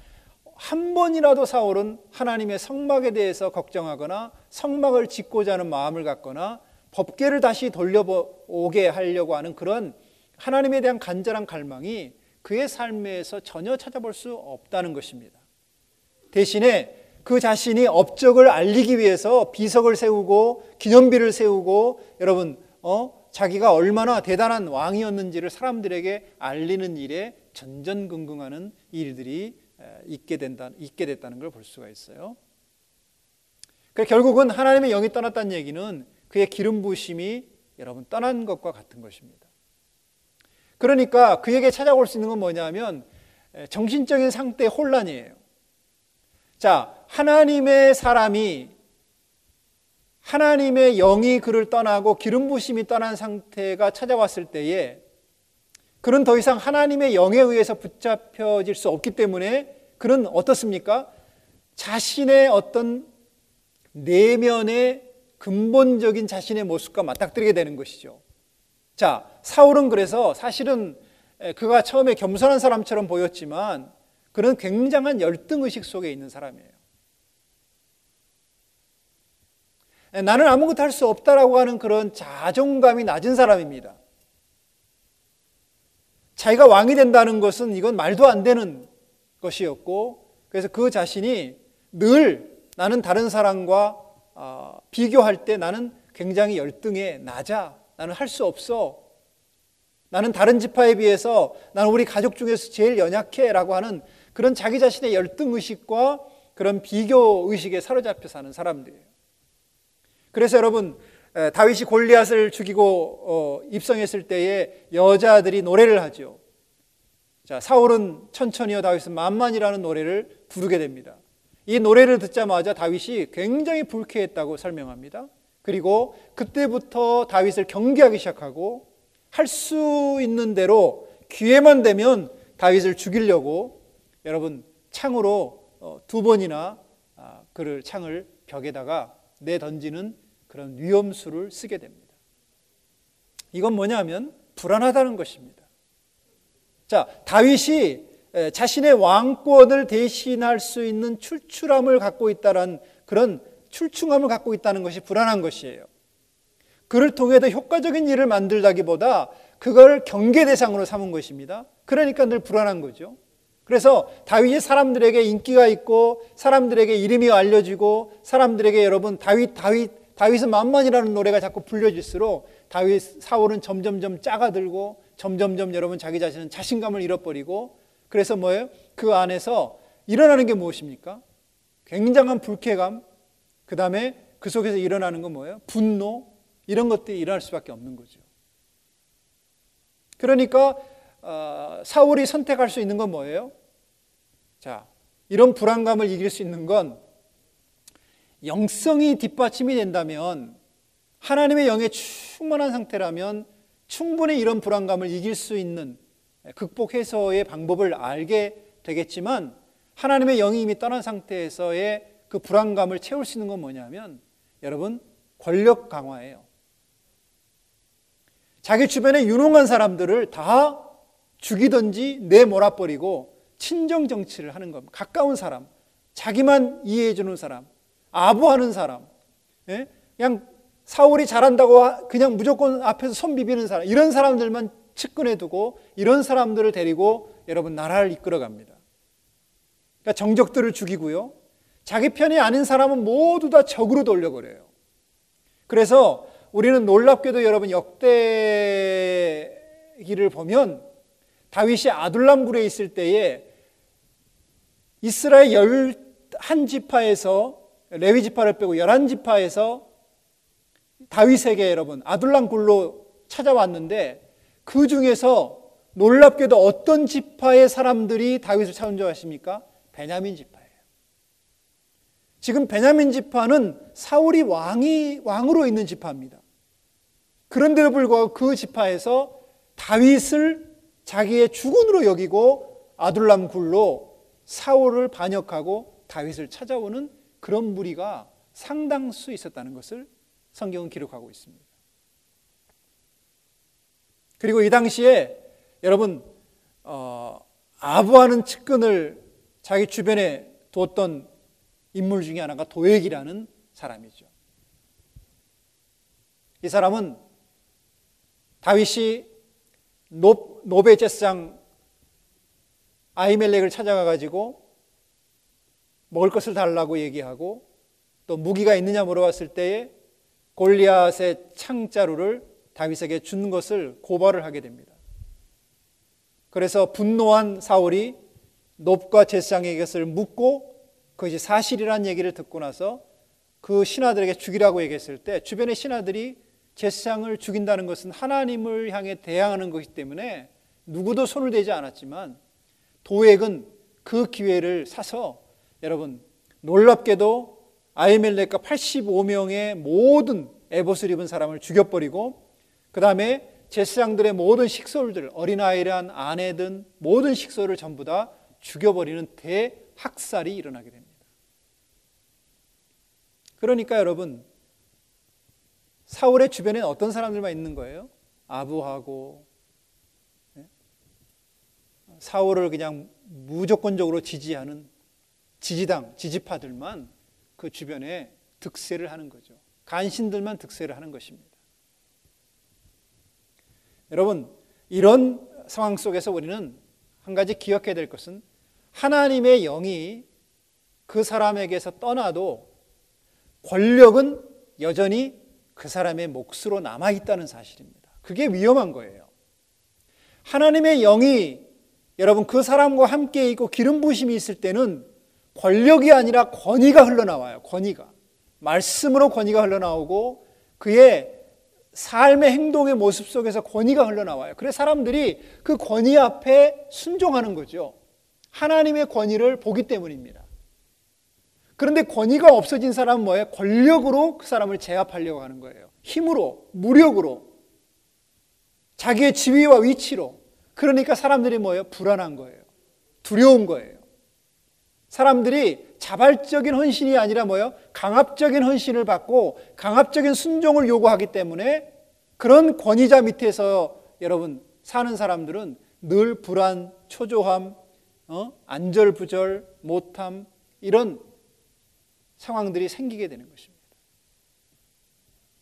S1: 한 번이라도 사울은 하나님의 성막에 대해서 걱정하거나 성막을 짓고자 하는 마음을 갖거나 법궤를 다시 돌려오게 하려고 하는 그런 하나님에 대한 간절한 갈망이 그의 삶에서 전혀 찾아볼 수 없다는 것입니다. 대신에 그 자신이 업적을 알리기 위해서 비석을 세우고 기념비를 세우고 여러분 자기가 얼마나 대단한 왕이었는지를 사람들에게 알리는 일에 전전긍긍하는 일들이 있게 됐다는 걸 볼 수가 있어요. 그래서 결국은 하나님의 영이 떠났다는 얘기는 그의 기름 부으심이 여러분 떠난 것과 같은 것입니다. 그러니까 그에게 찾아올 수 있는 건 뭐냐면 정신적인 상태의 혼란이에요. 자, 하나님의 사람이 하나님의 영이 그를 떠나고 기름 부으심이 떠난 상태가 찾아왔을 때에 그는 더 이상 하나님의 영에 의해서 붙잡혀질 수 없기 때문에 그는 어떻습니까? 자신의 어떤 내면의 근본적인 자신의 모습과 맞닥뜨리게 되는 것이죠. 자, 사울은 그래서 사실은 그가 처음에 겸손한 사람처럼 보였지만 그는 굉장한 열등의식 속에 있는 사람이에요. 나는 아무것도 할 수 없다라고 하는 그런 자존감이 낮은 사람입니다. 자기가 왕이 된다는 것은 이건 말도 안 되는 것이었고 그래서 그 자신이 늘 나는 다른 사람과 비교할 때 나는 굉장히 열등해, 낮아, 나는 할 수 없어, 나는 다른 지파에 비해서 나는 우리 가족 중에서 제일 연약해 라고 하는 그런 자기 자신의 열등의식과 그런 비교의식에 사로잡혀 사는 사람들이에요. 그래서 여러분 다윗이 골리앗을 죽이고 입성했을 때에 여자들이 노래를 하죠. 자, 사울은 천천히요 다윗은 만만이라는 노래를 부르게 됩니다. 이 노래를 듣자마자 다윗이 굉장히 불쾌했다고 설명합니다. 그리고 그때부터 다윗을 경계하기 시작하고 할 수 있는 대로 기회만 되면 다윗을 죽이려고 여러분 창으로 두 번이나 그를 창을 벽에다가 내던지는 그런 위험수를 쓰게 됩니다. 이건 뭐냐면 불안하다는 것입니다. 자, 다윗이 자신의 왕권을 대신할 수 있는 출출함을 갖고 있다는 그런 출중함을 갖고 있다는 것이 불안한 것이에요. 그를 통해서 효과적인 일을 만들다기보다 그걸 경계 대상으로 삼은 것입니다. 그러니까 늘 불안한 거죠. 그래서 다윗이 사람들에게 인기가 있고 사람들에게 이름이 알려지고 사람들에게 여러분 다윗은 만만이라는 노래가 자꾸 불려질수록 사울은 점점점 작아들고 점점점 여러분 자기 자신은 자신감을 잃어버리고 그래서 뭐예요? 그 안에서 일어나는 게 무엇입니까? 굉장한 불쾌감, 그 다음에 그 속에서 일어나는 건 뭐예요? 분노, 이런 것들이 일어날 수밖에 없는 거죠. 그러니까 사울이 선택할 수 있는 건 뭐예요? 자, 이런 불안감을 이길 수 있는 건 영성이 뒷받침이 된다면, 하나님의 영에 충만한 상태라면 충분히 이런 불안감을 이길 수 있는 극복해서의 방법을 알게 되겠지만, 하나님의 영이 이미 떠난 상태에서의 그 불안감을 채울 수 있는 건 뭐냐면 여러분, 권력 강화예요. 자기 주변에 유능한 사람들을 다 죽이든지 내몰아버리고 친정 정치를 하는 겁니다. 가까운 사람, 자기만 이해해 주는 사람, 아부하는 사람, 그냥 사울이 잘한다고 그냥 무조건 앞에서 손 비비는 사람, 이런 사람들만 측근해 두고 이런 사람들을 데리고 여러분 나라를 이끌어갑니다. 그러니까 정적들을 죽이고요, 자기 편이 아닌 사람은 모두 다 적으로 돌려버려요. 그래서 우리는 놀랍게도 여러분 역대기를 보면 다윗이 아둘람굴에 있을 때에 이스라엘 11지파에서 레위 지파를 빼고 11지파에서 다윗에게 여러분 아둘람굴로 찾아왔는데, 그 중에서 놀랍게도 어떤 지파의 사람들이 다윗을 찾은 줄 아십니까? 베냐민 지파예요. 지금 베냐민 지파는 사울이 왕으로 있는 지파입니다. 그런데도 불구하고 그 지파에서 다윗을 자기의 주군으로 여기고 아둘람 굴로 사울을 반역하고 다윗을 찾아오는 그런 무리가 상당수 있었다는 것을 성경은 기록하고 있습니다. 그리고 이 당시에 여러분 아부하는 측근을 자기 주변에 뒀던 인물 중에 하나가 도액이라는 사람이죠. 이 사람은 다윗이 노베 제사장 아히멜렉을 찾아가 가지고 먹을 것을 달라고 얘기하고 또 무기가 있느냐 물어봤을 때에 골리앗의 창자루를 다윗에게 준 것을 고발을 하게 됩니다. 그래서 분노한 사울이 놉과 제사장에게 것을 묻고 그것이 사실이라는 얘기를 듣고 나서 그 신하들에게 죽이라고 얘기했을 때 주변의 신하들이 제사장을 죽인다는 것은 하나님을 향해 대항하는 것이기 때문에 누구도 손을 대지 않았지만, 도액은 그 기회를 사서 여러분 놀랍게도 아히멜렉과 85명의 모든 에봇을 입은 사람을 죽여버리고, 그 다음에 제사장들의 모든 식솔들, 어린아이란 아내든 모든 식솔을 전부 다 죽여버리는 대학살이 일어나게 됩니다. 그러니까 여러분, 사울의 주변에는 어떤 사람들만 있는 거예요? 아부하고 사울을 그냥 무조건적으로 지지하는 지지파들만 그 주변에 득세를 하는 거죠. 간신들만 득세를 하는 것입니다. 여러분, 이런 상황 속에서 우리는 한 가지 기억해야 될 것은, 하나님의 영이 그 사람에게서 떠나도 권력은 여전히 그 사람의 몫으로 남아있다는 사실입니다. 그게 위험한 거예요. 하나님의 영이 여러분 그 사람과 함께 있고 기름 부으심이 있을 때는 권력이 아니라 권위가 흘러나와요. 권위가. 말씀으로 권위가 흘러나오고 그의 삶의 행동의 모습 속에서 권위가 흘러나와요. 그래서 사람들이 그 권위 앞에 순종하는 거죠. 하나님의 권위를 보기 때문입니다. 그런데 권위가 없어진 사람은 뭐예요? 권력으로 그 사람을 제압하려고 하는 거예요. 힘으로, 무력으로, 자기의 지위와 위치로. 그러니까 사람들이 뭐예요? 불안한 거예요. 두려운 거예요. 사람들이 자발적인 헌신이 아니라 뭐예요? 강압적인 헌신을 받고 강압적인 순종을 요구하기 때문에 그런 권위자 밑에서 여러분 사는 사람들은 늘 불안, 초조함, 안절부절, 못함 이런 상황들이 생기게 되는 것입니다.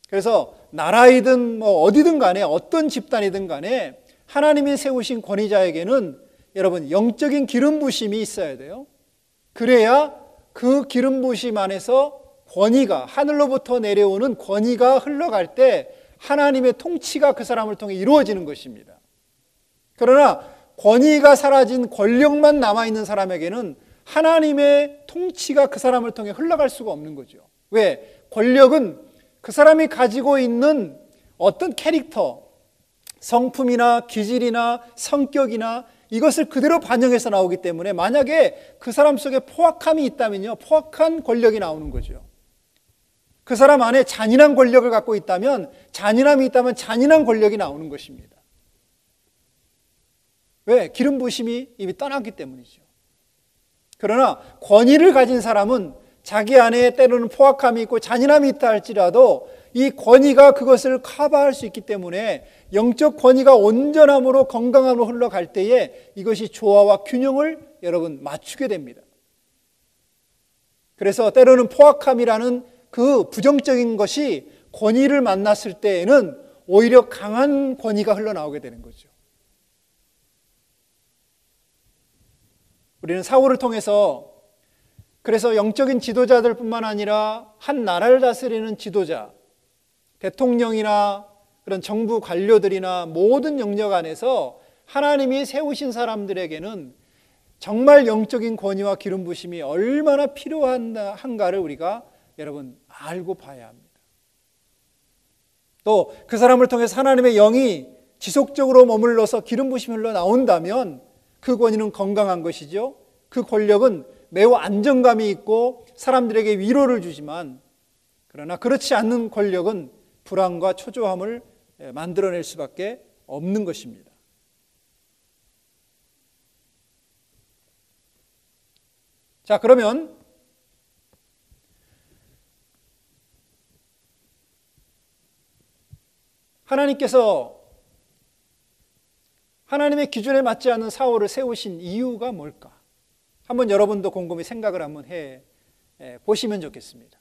S1: 그래서 나라이든 뭐 어디든 간에 어떤 집단이든 간에 하나님이 세우신 권위자에게는 여러분 영적인 기름 부심이 있어야 돼요. 그래야 그 기름 부심 안에서 권위가 하늘로부터 내려오는 권위가 흘러갈 때 하나님의 통치가 그 사람을 통해 이루어지는 것입니다. 그러나 권위가 사라진 권력만 남아있는 사람에게는 하나님의 통치가 그 사람을 통해 흘러갈 수가 없는 거죠. 왜? 권력은 그 사람이 가지고 있는 어떤 캐릭터, 성품이나 기질이나 성격이나 이것을 그대로 반영해서 나오기 때문에 만약에 그 사람 속에 포악함이 있다면요, 포악한 권력이 나오는 거죠. 그 사람 안에 잔인한 권력을 갖고 있다면, 잔인함이 있다면 잔인한 권력이 나오는 것입니다. 왜? 기름 부심이 이미 떠났기 때문이죠. 그러나 권위를 가진 사람은 자기 안에 때로는 포악함이 있고 잔인함이 있다 할지라도 이 권위가 그것을 커버할 수 있기 때문에 영적 권위가 온전함으로 건강함으로 흘러갈 때에 이것이 조화와 균형을 여러분 맞추게 됩니다. 그래서 때로는 포악함이라는 그 부정적인 것이 권위를 만났을 때에는 오히려 강한 권위가 흘러나오게 되는 거죠. 우리는 사울을 통해서 그래서 영적인 지도자들뿐만 아니라 한 나라를 다스리는 지도자, 대통령이나 그런 정부 관료들이나 모든 영역 안에서 하나님이 세우신 사람들에게는 정말 영적인 권위와 기름 부심이 얼마나 필요한가를 우리가 여러분 알고 봐야 합니다. 또 그 사람을 통해서 하나님의 영이 지속적으로 머물러서 기름 부심이 흘러나온다면 그 권위는 건강한 것이죠. 그 권력은 매우 안정감이 있고 사람들에게 위로를 주지만 그러나 그렇지 않는 권력은 불안과 초조함을 만들어낼 수밖에 없는 것입니다. 자, 그러면 하나님께서 하나님의 기준에 맞지 않는 사울을 세우신 이유가 뭘까? 한번 여러분도 곰곰이 생각을 한번 해 보시면 좋겠습니다.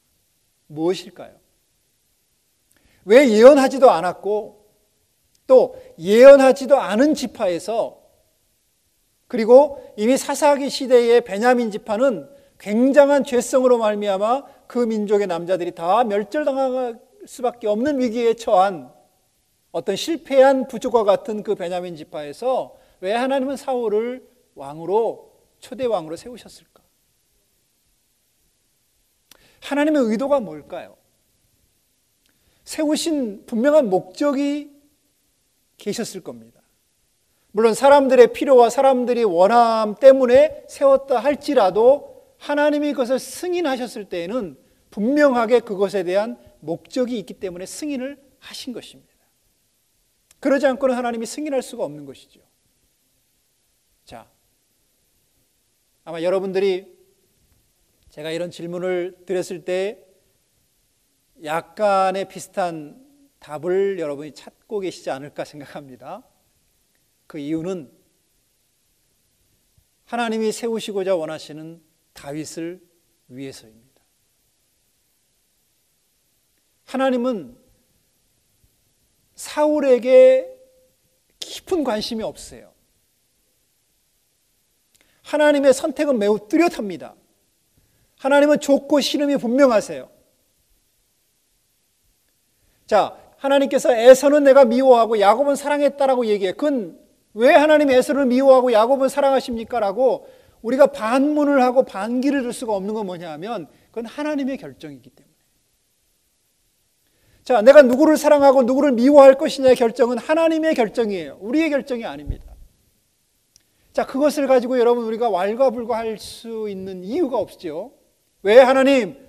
S1: 무엇일까요? 왜 예언하지도 않았고 또 예언하지도 않은 지파에서 그리고 이미 사사기 시대의 베냐민 지파는 굉장한 죄성으로 말미암아 그 민족의 남자들이 다 멸절당할 수밖에 없는 위기에 처한 어떤 실패한 부족과 같은 그 베냐민 지파에서 왜 하나님은 사울을 왕으로 초대 왕으로 세우셨을까? 하나님의 의도가 뭘까요? 세우신 분명한 목적이 계셨을 겁니다. 물론 사람들의 필요와 사람들의 원함 때문에 세웠다 할지라도 하나님이 그것을 승인하셨을 때에는 분명하게 그것에 대한 목적이 있기 때문에 승인을 하신 것입니다. 그러지 않고는 하나님이 승인할 수가 없는 것이죠. 자, 아마 여러분들이 제가 이런 질문을 드렸을 때 약간의 비슷한 답을 여러분이 찾고 계시지 않을까 생각합니다. 그 이유는 하나님이 세우시고자 원하시는 다윗을 위해서입니다. 하나님은 사울에게 깊은 관심이 없어요. 하나님의 선택은 매우 뚜렷합니다. 하나님은 좋고 싫음이 분명하세요. 자, 하나님께서 에서는 내가 미워하고 야곱은 사랑했다라고 얘기해요. 그건 왜 하나님이 에서를 미워하고 야곱은 사랑하십니까? 라고 우리가 반문을 하고 반기를 들 수가 없는 건 뭐냐 하면 그건 하나님의 결정이기 때문에. 자, 내가 누구를 사랑하고 누구를 미워할 것이냐의 결정은 하나님의 결정이에요. 우리의 결정이 아닙니다. 자, 그것을 가지고 여러분 우리가 왈가불가할 수 있는 이유가 없죠. 왜 하나님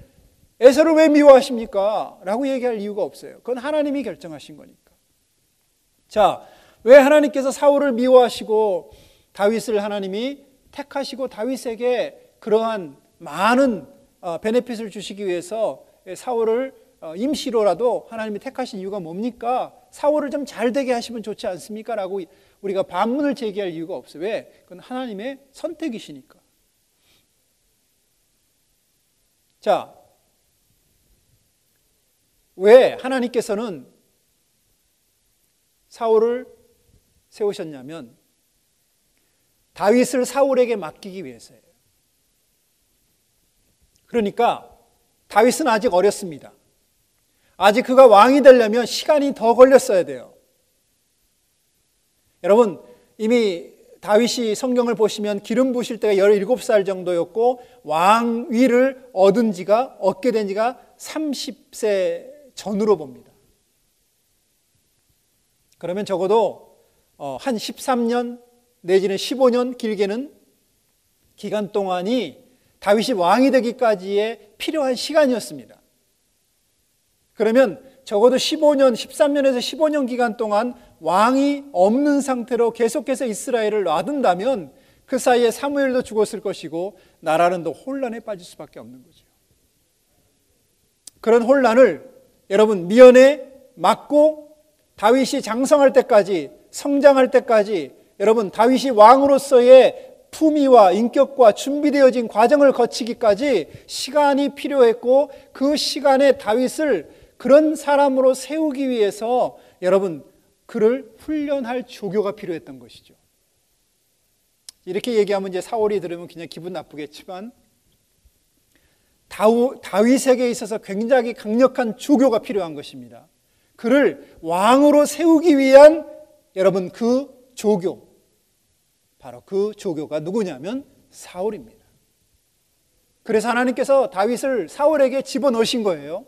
S1: 에서를 왜 미워하십니까? 라고 얘기할 이유가 없어요. 그건 하나님이 결정하신 거니까. 자, 왜 하나님께서 사울을 미워하시고 다윗을 하나님이 택하시고 다윗에게 그러한 많은 베네핏을 주시기 위해서 사울을 임시로라도 하나님이 택하신 이유가 뭡니까? 사울을 좀 잘 되게 하시면 좋지 않습니까? 라고 우리가 반문을 제기할 이유가 없어요. 왜? 그건 하나님의 선택이시니까. 자, 왜 하나님께서는 사울을 세우셨냐면 다윗을 사울에게 맡기기 위해서예요. 그러니까 다윗은 아직 어렸습니다. 아직 그가 왕이 되려면 시간이 더 걸렸어야 돼요. 여러분, 이미 다윗이 성경을 보시면 기름 부으실 때가 17살 정도였고 왕위를 얻게 된 지가 30세 전으로 봅니다. 그러면 적어도 한 13년 내지는 15년, 길게는 기간 동안이 다윗이 왕이 되기까지의 필요한 시간이었습니다. 그러면 적어도 15년, 13년에서 15년 기간 동안 왕이 없는 상태로 계속해서 이스라엘을 놔둔다면 그 사이에 사무엘도 죽었을 것이고 나라는 더 혼란에 빠질 수밖에 없는 거죠. 그런 혼란을 여러분 미연에 막고 다윗이 장성할 때까지, 성장할 때까지 여러분 다윗이 왕으로서의 품위와 인격과 준비되어진 과정을 거치기까지 시간이 필요했고 그 시간에 다윗을 그런 사람으로 세우기 위해서 여러분 그를 훈련할 조교가 필요했던 것이죠. 이렇게 얘기하면 이제 사울이 들으면 그냥 기분 나쁘겠지만 다윗에게 있어서 굉장히 강력한 조교가 필요한 것입니다. 그를 왕으로 세우기 위한 여러분 그 조교, 바로 그 조교가 누구냐면 사울입니다. 그래서 하나님께서 다윗을 사울에게 집어넣으신 거예요.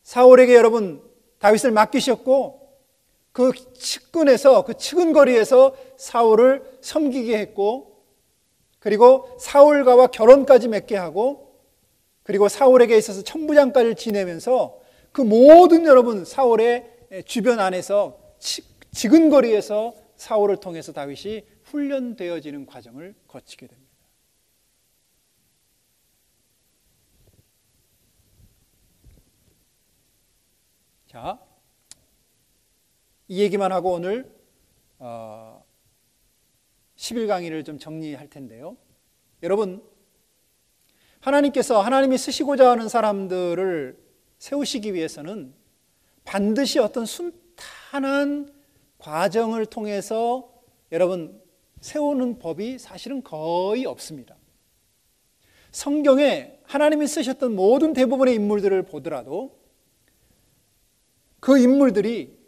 S1: 사울에게 여러분 다윗을 맡기셨고 그 측은거리에서 사울을 섬기게 했고 그리고 사울과와 결혼까지 맺게 하고 그리고 사울에게 있어서 천부장까지 지내면서 그 모든 여러분 사울의 주변 안에서 지근거리에서 사울을 통해서 다윗이 훈련되어지는 과정을 거치게 됩니다. 자, 이 얘기만 하고 오늘 11강의를 좀 정리할 텐데요. 여러분, 하나님이 쓰시고자 하는 사람들을 세우시기 위해서는 반드시 어떤 순탄한 과정을 통해서 여러분 세우는 법이 사실은 거의 없습니다. 성경에 하나님이 쓰셨던 모든 대부분의 인물들을 보더라도 그 인물들이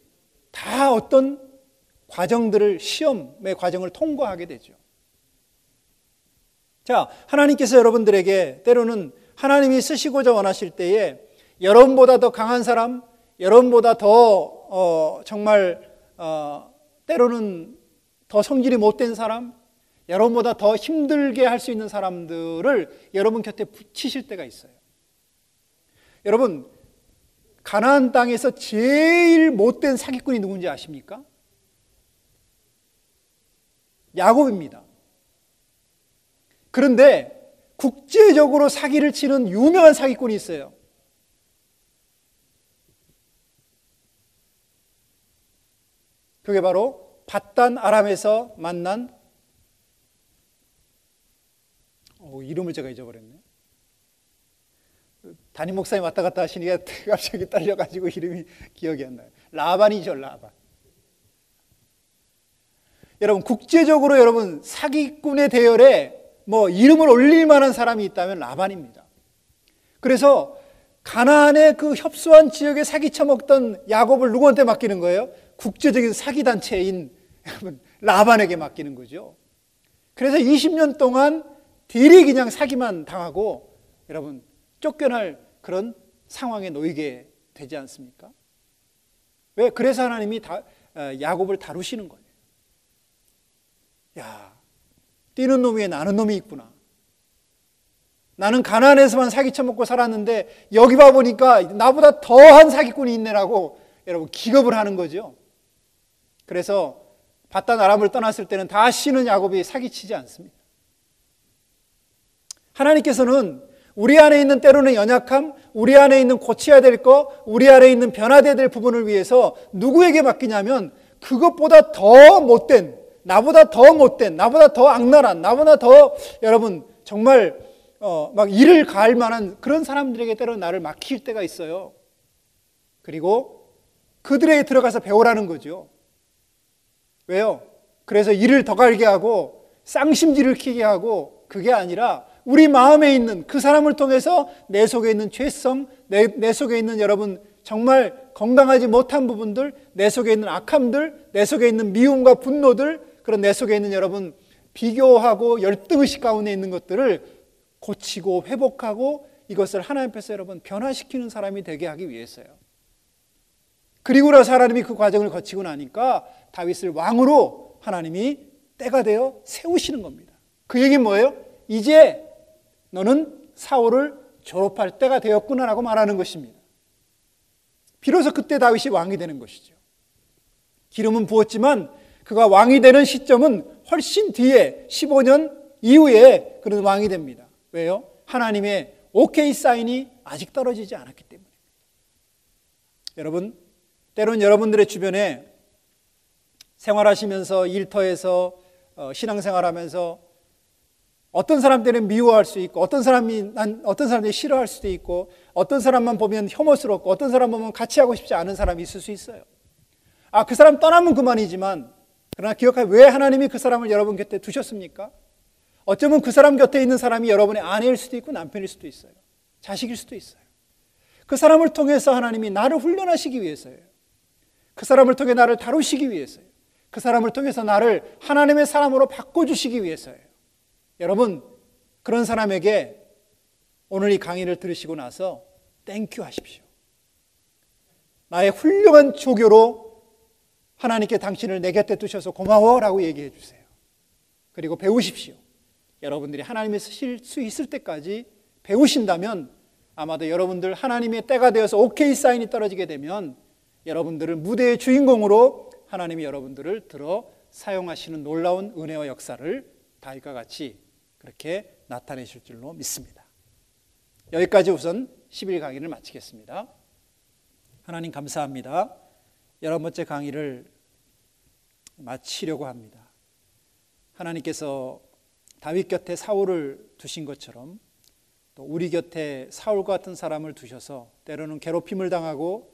S1: 다 어떤 과정들을 시험의 과정을 통과하게 되죠. 자, 하나님께서 여러분들에게 때로는 하나님이 쓰시고자 원하실 때에 여러분보다 더 강한 사람, 여러분보다 더 때로는 더 성질이 못된 사람, 여러분보다 더 힘들게 할 수 있는 사람들을 여러분 곁에 붙이실 때가 있어요. 여러분, 가나안 땅에서 제일 못된 사기꾼이 누군지 아십니까? 야곱입니다. 그런데 국제적으로 사기를 치는 유명한 사기꾼이 있어요. 그게 바로 밧단 아람에서 만난 이름을 제가 잊어버렸네. 담임 목사님 왔다 갔다 하시니까 갑자기 떨려가지고 이름이 기억이 안 나요. 라반이죠, 라반. 여러분, 국제적으로 여러분 사기꾼의 대열에 이름을 올릴 만한 사람이 있다면 라반입니다. 그래서 가나안의 그 협소한 지역에 사기쳐 먹던 야곱을 누구한테 맡기는 거예요? 국제적인 사기단체인 라반에게 맡기는 거죠. 그래서 20년 동안 대리 그냥 사기만 당하고 여러분 쫓겨날 그런 상황에 놓이게 되지 않습니까? 왜? 그래서 하나님이 야곱을 다루시는 거예요. 야, 뛰는 놈 위에 나는 놈이 있구나. 나는 가나안에서만 사기쳐 먹고 살았는데 여기 와보니까 나보다 더한 사기꾼이 있네라고 여러분 기겁을 하는 거죠. 그래서 밧단 아람을 떠났을 때는 다시는 야곱이 사기치지 않습니다. 하나님께서는 우리 안에 있는 때로는 연약함, 우리 안에 있는 고쳐야 될 것, 우리 안에 있는 변화되어야 될 부분을 위해서 누구에게 맡기냐면 그것보다 더 못된, 나보다 더 못된, 나보다 더 악랄한, 나보다 더 여러분 정말 막 일을 가할 만한 그런 사람들에게 때로는 나를 맡길 때가 있어요. 그리고 그들에게 들어가서 배우라는 거죠. 왜요? 그래서 일을 더 갈게 하고 쌍심지를 키게 하고, 그게 아니라 우리 마음에 있는 그 사람을 통해서 내 속에 있는 죄성, 내 속에 있는 여러분 정말 건강하지 못한 부분들, 내 속에 있는 악함들, 내 속에 있는 미움과 분노들, 그런 내 속에 있는 여러분 비교하고 열등의식 가운데 있는 것들을 고치고 회복하고 이것을 하나님 앞에서 여러분 변화시키는 사람이 되게 하기 위해서요. 그리고 나서 하나님이 그 과정을 거치고 나니까 다윗을 왕으로 하나님이 때가 되어 세우시는 겁니다. 그 얘기는 뭐예요? 이제 너는 사울을 졸업할 때가 되었구나라고 말하는 것입니다. 비로소 그때 다윗이 왕이 되는 것이죠. 기름은 부었지만 그가 왕이 되는 시점은 훨씬 뒤에 15년 이후에 그는 왕이 됩니다. 왜요? 하나님의 오케이 사인이 아직 떨어지지 않았기 때문입니다. 여러분, 때론 여러분들의 주변에 생활하시면서 일터에서 신앙생활하면서 어떤 사람들은 미워할 수 있고 어떤 사람들이 싫어할 수도 있고 어떤 사람만 보면 혐오스럽고 어떤 사람 보면 같이 하고 싶지 않은 사람이 있을 수 있어요. 그 사람 떠나면 그만이지만 그러나 기억하세요. 왜 하나님이 그 사람을 여러분 곁에 두셨습니까? 어쩌면 그 사람 곁에 있는 사람이 여러분의 아내일 수도 있고 남편일 수도 있어요. 자식일 수도 있어요. 그 사람을 통해서 하나님이 나를 훈련하시기 위해서예요. 그 사람을 통해 나를 다루시기 위해서예요. 그 사람을 통해서 나를 하나님의 사람으로 바꿔주시기 위해서예요. 여러분, 그런 사람에게 오늘 이 강의를 들으시고 나서 땡큐 하십시오. 나의 훌륭한 조교로 하나님께 당신을 내 곁에 두셔서 고마워라고 얘기해 주세요. 그리고 배우십시오. 여러분들이 하나님의 쓰실 수 있을 때까지 배우신다면 아마도 여러분들 하나님의 때가 되어서 오케이 사인이 떨어지게 되면 여러분들을 무대의 주인공으로 하나님이 여러분들을 들어 사용하시는 놀라운 은혜와 역사를 다윗과 같이 그렇게 나타내실 줄로 믿습니다. 여기까지 우선 10일 강의를 마치겠습니다. 하나님 감사합니다. 11번째 강의를 마치려고 합니다. 하나님께서 다윗 곁에 사울을 두신 것처럼 또 우리 곁에 사울과 같은 사람을 두셔서 때로는 괴롭힘을 당하고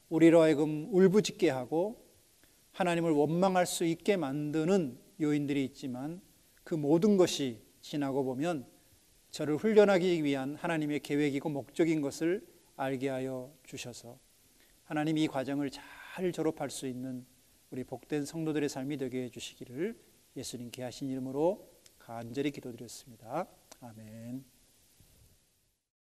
S1: 우리로 하여금 울부짖게 하고 하나님을 원망할 수 있게 만드는 요인들이 있지만 그 모든 것이 지나고 보면 저를 훈련하기 위한 하나님의 계획이고 목적인 것을 알게 하여 주셔서 하나님 이 과정을 잘 졸업할 수 있는 우리 복된 성도들의 삶이 되게 해주시기를 예수님께 하신 이름으로 간절히 기도드렸습니다. 아멘.